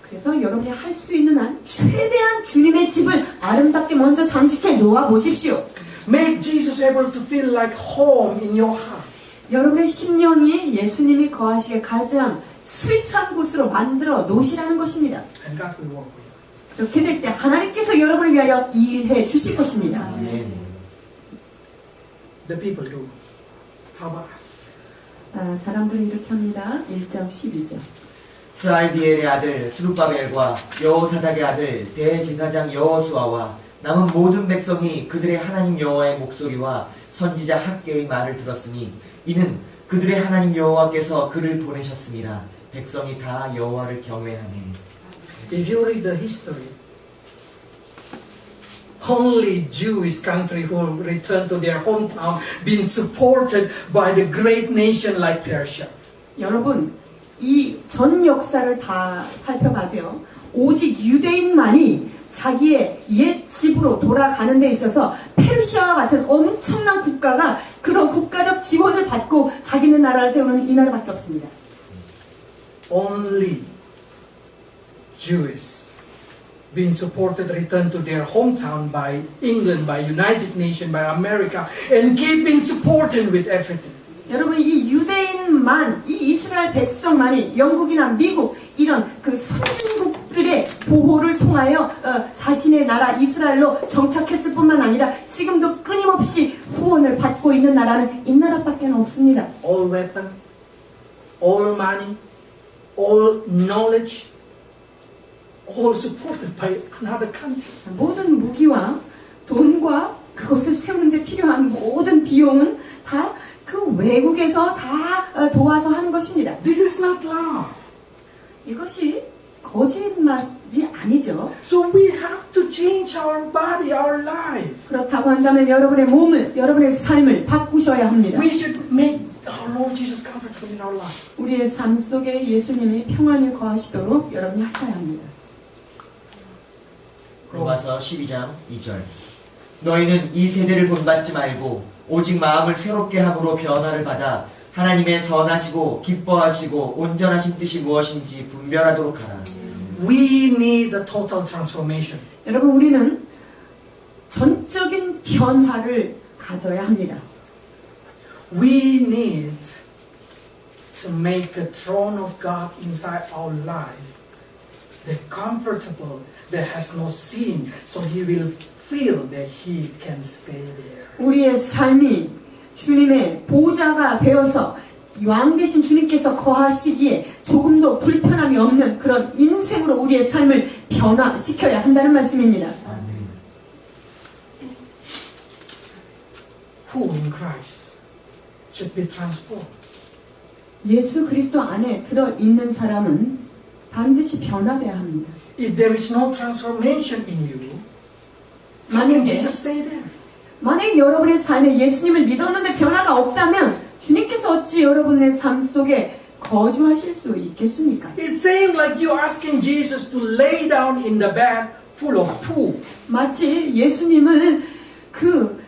그래서 여러분이 할 수 있는 한 최대한 주님의 집을 아름답게 먼저 장식해 놓아 보십시오. Make Jesus able to feel like home in your heart. 여러분의 심령이 예수님이 거하시게 가장 스위트한 곳으로 만들어 놓으시라는 것입니다. And God will work with you. 그렇게 될 때 하나님께서 여러분을 위하여 일해 주실 것입니다. 아멘. The people do. How about us? 사람들은 이렇게 합니다. 1장 12절. 스알디엘의 아들 스룹바벨과 여호사닥의 아들 대제사장 여호수아와 남은 모든 백성이 그들의 하나님 여호와의 목소리와 선지자 학개의 말을 들었으니 이는 그들의 하나님 여호와께서 그를 보내셨습니다. 백성이 다 여호와를 경외하네. If you read the history, only Jewish country who returned to their hometown been supported by the great nation like Persia. 여러분, 이 전 역사를 다 살펴봐도요. 오직 유대인만이 자기의 옛 집으로 돌아가는 데 있어서 페르시아와 같은 엄청난 국가가 그런 국가적 지원을 받고 자기네 나라를 세우는 이 나라밖에 없습니다. Only Jews being supported return to their hometown by England, by United Nations, by America, and keep being supported with everything. 여러분, 이 유대인만, 이 이스라엘 백성만이 영국이나 미국 이런 그 선진국들의 보호를 통하여 자신의 나라 이스라엘로 정착했을 뿐만 아니라 지금도 끊임없이 후원을 받고 있는 나라는 이 나라밖에 없습니다. All weapon, all money, all knowledge, all supported by another country. 모든 무기와 돈과 그것을 세우는 데 필요한 모든 비용은 다 그 외국에서 다 도와서 하는 것입니다. This is not love. 이것이 거짓말이 아니죠. So we have to change our body, our life. 그렇다고 한다면 여러분의 몸을, 여러분의 삶을 바꾸셔야 합니다. We should make our Lord Jesus comfortable in our life. 우리의 삶 속에 예수님이 평안히 거하시도록 여러분이 하셔야 합니다. 로마서 12장 2절. 너희는 이 세대를 본받지 말고 오직 마음을 새롭게 함으로 변화를 받아 하나님의 선하시고 기뻐하시고 온전하신 뜻이 무엇인지 분별하도록 하라. We need a total transformation. 여러분, 우리는 전적인 변화를 가져야 합니다. We need to make a throne of God inside our life that comfortable, that has no sin, so He will feel that He can stay there. 우리의 삶이 주님의 보좌가 되어서 왕 되신 주님께서 거하시기에 조금도 불편함이 없는 그런 인생으로 우리의 삶을 변화시켜야 한다는 말씀입니다. 아멘. Who in Christ should be transformed? 예수 그리스도 안에 들어있는 사람은 반드시 변화되어야 합니다. If there is no transformation in you, how can 만약에 Jesus stay there? 만약 여러분의 삶에 예수님을 믿었는데 변화가 없다면 주님께서 어찌 여러분의 삶 속에 거주하실 수 있겠습니까? It's same like you asking Jesus to lay down in the bed full of poo. 마치 예수님은 그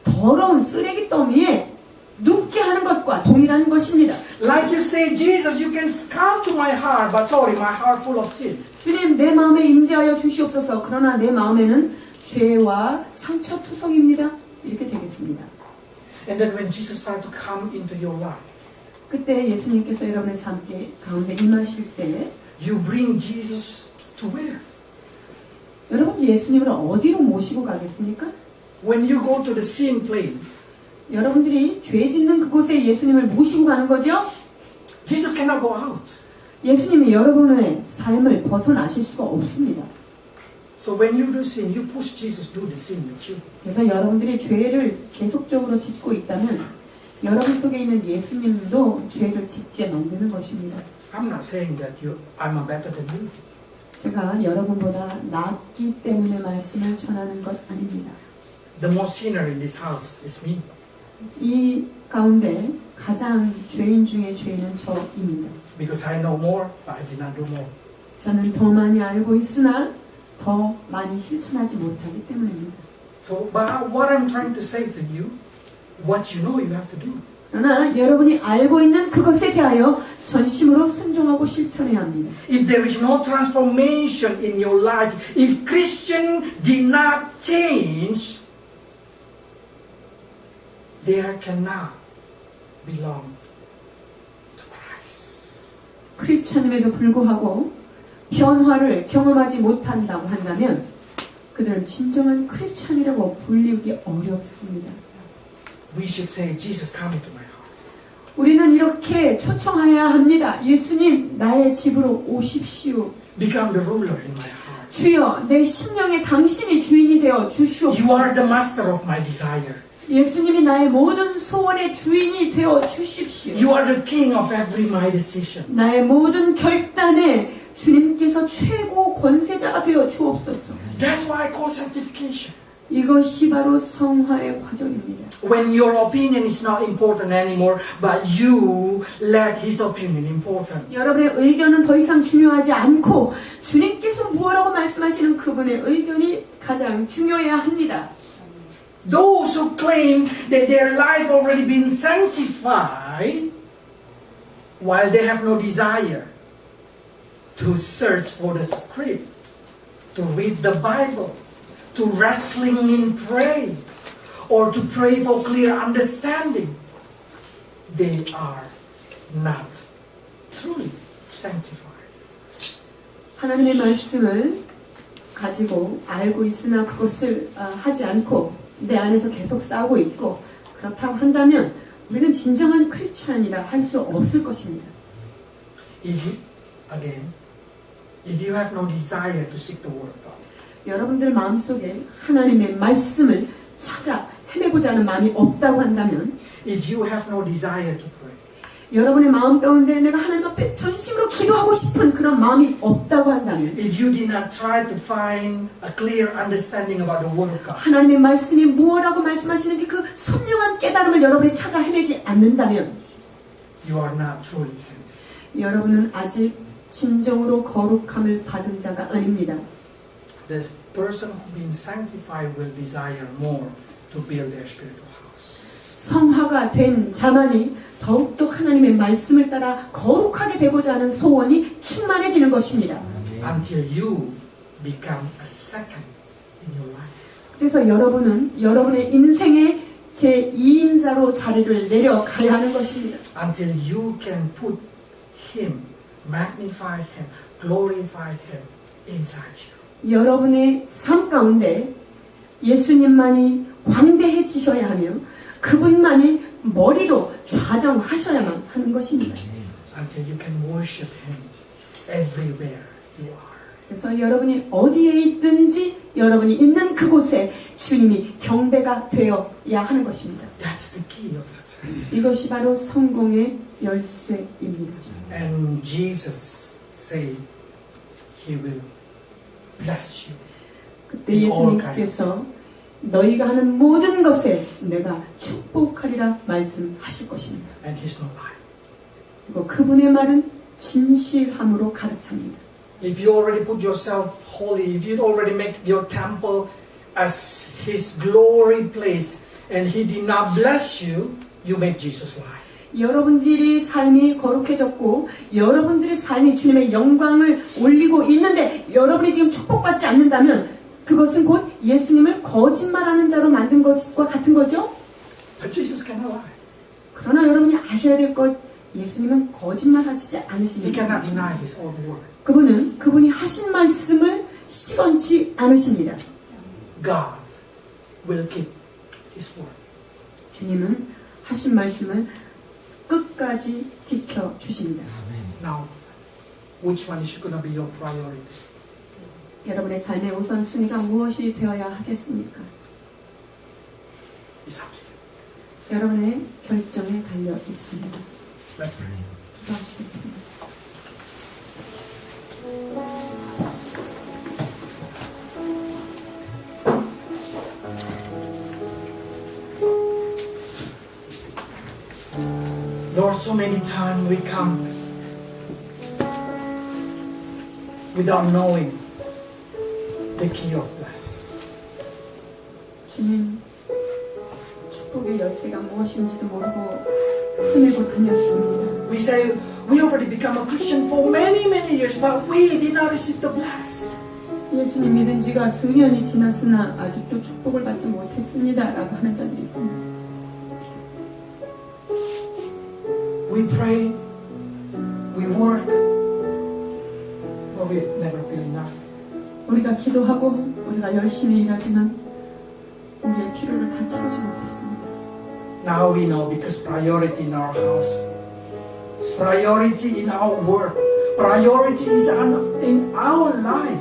더러운 쓰레기 더미에 눕게 하는 것과 동일한 것입니다. Like you say, Jesus, you can come to my heart, but sorry, my heart full of sin. 주님 내 마음에 임재하여 주시옵소서. 그러나 내 마음에는 죄와 상처 투성입니다. 이렇게 되겠습니다. And then when Jesus started to come into your life, 그때 예수님께서 여러분의 삶 가운데 임하실 때 you bring Jesus to where? 여러분 예수님을 어디로 모시고 가겠습니까? When you go to the sin place, 여러분들이 죄 짓는 그곳에 예수님을 모시고 가는 거죠? Jesus cannot go out. 예수님이 여러분의 삶을 벗어나실 수가 없습니다. So when you do sin, you push Jesus to do the sin with you. 그래서 여러분들이 죄를 계속적으로 짓고 있다면 여러분 속에 있는 예수님도 죄를 짓게 만드는 것입니다. I'm not saying that I'm better than you. 제가 여러분보다 낫기 때문에 말씀을 전하는 것 아닙니다. The most sinner in this house is me. 이 가운데 가장 죄인 중에 죄인은 저입니다. Because I know more, but I did not do more. 저는 더 많이 알고 있으나 더 많이 실천하지 못하기 때문입니다. So, but what I'm trying to say to you, what you know you have to do. 그러나 여러분이 알고 있는 그것에 대하여 전심으로 순종하고 실천해야 합니다. If there is no transformation in your life, if Christian did not change, there cannot belong to Christ. 크리스천임에도 불구하고 변화를 경험하지 못한다고 한다면 그들은 진정한 크리스천이라고 불리기 어렵습니다. We should say, Jesus, come into my heart. 우리는 이렇게 초청해야 합니다. 예수님, 나의 집으로 오십시오. Become the ruler in my heart. 주여, 내 심령에 당신이 주인이 되어 You are 주시옵소서. the master of my desire. 예수님이 나의 모든 소원의 주인이 되어 주십시오. You are the king of every my decision. 나의 모든 결단에 주님께서 최고 권세자가 되어 주옵소서. That's why I call sanctification. 이것이 바로 성화의 과정입니다. When your opinion is not important anymore, but you let His opinion important. 여러분의 의견은 더 이상 중요하지 않고 주님께서 무엇라고 말씀하시는 그분의 의견이 가장 중요해야 합니다. Those who claim that their life already been sanctified, while they have no desire to search for the script, to read the Bible, to wrestling in prayer, or to pray for clear understanding, they are not truly sanctified. 하나님의 말씀을 가지고 알고 있으나 그것을 하지 않고 내 안에서 계속 싸우고 있고 그렇다고 한다면 우리는 진정한 크리스찬이라 할 수 없을 것입니다. If you have no desire to seek the Word of God, 여러분들 마음속에 하나님의 말씀을 찾아 헤매고자 하는 마음이 없다고 한다면 if you have no desire to pray, 여러분의 마음 가운데 내가 하나님 앞에 전심으로 기도하고 싶은 그런 마음이 없다고 한다면 if you did not try to find a clear understanding about the Word of God, 하나님의 말씀이 무엇라고 말씀하시는지 그 선명한 깨달음을 여러분이 찾아 헤매지 않는다면 you are not truly sanctified. 여러분은 아직 진정으로 거룩함을 받은 자가 아닙니다. The person who been sanctified will desire more to build their spiritual house. 성화가 된 자만이 더욱더 하나님의 말씀을 따라 거룩하게 되고자 하는 소원이 충만해지는 것입니다. Until you become a second in your life. 그래서 여러분은 여러분의 인생의 제2인자로 자리를 내려가야 하는 것입니다. Until you can put Him, magnify Him, glorify Him inside you. 여러분의 삶 가운데 예수님만이 광대해지셔야 하며 그분만이 머리로 좌정하셔야만 하는 것입니다. Until you can worship Him everywhere you are. 그래서 여러분이 어디에 있든지 여러분이 있는 그곳에 주님이 경배가 되어야 하는 것입니다. That's the key of success. 이것이 바로 성공의 열쇠입니다. And Jesus said He will bless you. 그때 예수님께서 너희가 하는 모든 것에 내가 축복하리라 말씀하실 것입니다. And He's no lie. 그리고 그분의 말은 진실함으로 가득 찹니다. If you already put yourself holy, if you already make your temple as His glory place, and He did not bless you, you make Jesus lie. 여러분들이 삶이 거룩해졌고 여러분들의 삶이 주님의 영광을 올리고 있는데 여러분이 지금 축복받지 않는다면 그것은 곧 예수님을 거짓말하는 자로 만든 것과 같은 거죠. But Jesus cannot lie. 그러나 여러분이 아셔야 될 것, 예수님은 거짓말하지 He 않으십니다. cannot deny His own word. 그분이 하신 말씀을 시건치 않으십니다. God will keep His word. 주님은 하신 말씀을 끝까지 지켜주십니다. Now, which one is going to be your priority? 여러분의 삶의 우선순위가 무엇이 되어야 하겠습니까? It's up to you. 여러분의 결정에 달려 있습니다. Let's pray. 기도하시겠습니다. Lord, so many times we come without knowing the key of bless. 주님, 축복의 열쇠가 무엇인지도 모르고 헤매고 다녔습니다. We say we already become a Christian for many years, but we did not receive the bless. 예수님 믿은 지가 수년이 지났으나 아직도 축복을 받지 못했습니다. 라고 하는 자들이 있습니다. We pray, we work, but we never feel enough. 우리가 기도하고 우리가 열심히 일하지만 우리의 필요를 다 채우지 못했습니다. Now we know because priority in our house, priority in our work, priority is in our life,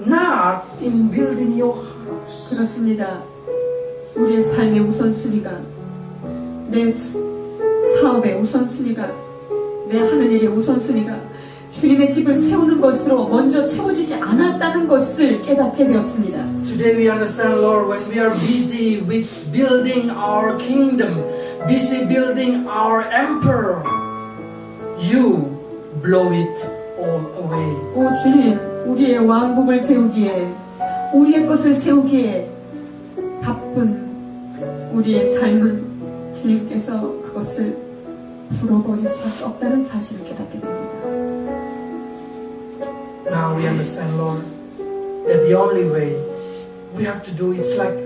not in building your house. 그렇습니다. 우리의 삶의 우선순위가 내 사업의 우선순위가 내 하는 일의 우선순위가 주님의 집을 세우는 것으로 먼저 채워지지 않았다는 것을 깨닫게 되었습니다. Today we understand, Lord, when we are busy with building our kingdom, busy building our emperor, you blow it all away. 오 주님, 우리의 왕국을 세우기에 우리의 것을 세우기에 바쁜 우리의 삶은 주님께서 그것을 풀어버릴 수밖에 없다는 사실을 깨닫게 됩니다. Now we understand, Lord, that the only way we have to do it's like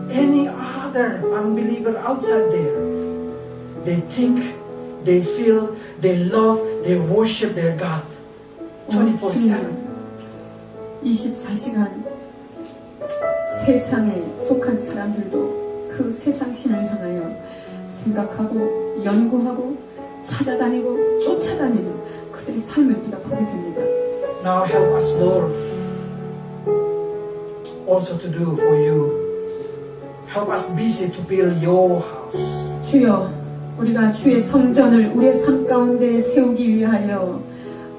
any other unbeliever outside there. They think, they feel, they love, they worship their God 24/7. 24시간 세상에 속한 사람들도 그 세상 신을 향하여 생각하고 연구하고 찾아다니고 쫓아다니는 그들의 삶을 우리가 보게 됩니다. Now help us, Lord, also to do for you. Help us busy to build your house. 주여, 우리가 주의 성전을 우리의 삶 가운데 세우기 위하여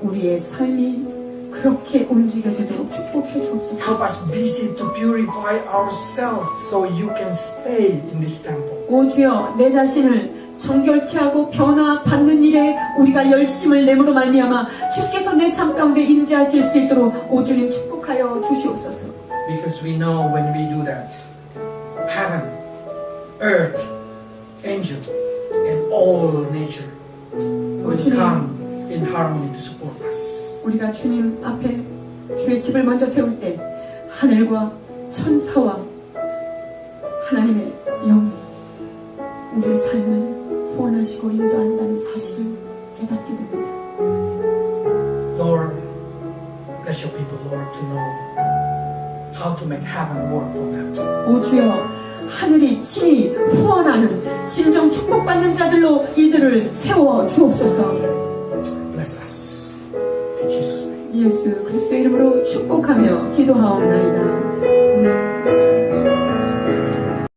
우리의 삶이 그렇게 움직여지도록 축복해 주옵소서. Help us busy to purify ourselves so you can stay in this temple. 오 주여, 내 자신을 정결케 하고 변화받는 일에 우리가 열심을 내므로 말미암아 주께서 내 삶 가운데 임재하실 수 있도록 오 주님 축복하여 주시옵소서. Because we know when we do that, heaven, earth, angel, and all nature will come in harmony to support us. 우리가 주님 앞에 주의 집을 먼저 세울 때 하늘과 천사와 하나님의 영이 우리의 삶을 후원하시고 인도한다는 사실을 깨닫게 됩니다. Lord, bless your people, Lord, to know how to make heaven work for them. 오 주여, 하늘이 친히 후원하는 진정 축복받는 자들로 이들을 세워 주옵소서. Bless us. In Jesus' name. 예수 그리스도의 이름으로 축복하며 기도하옵나이다.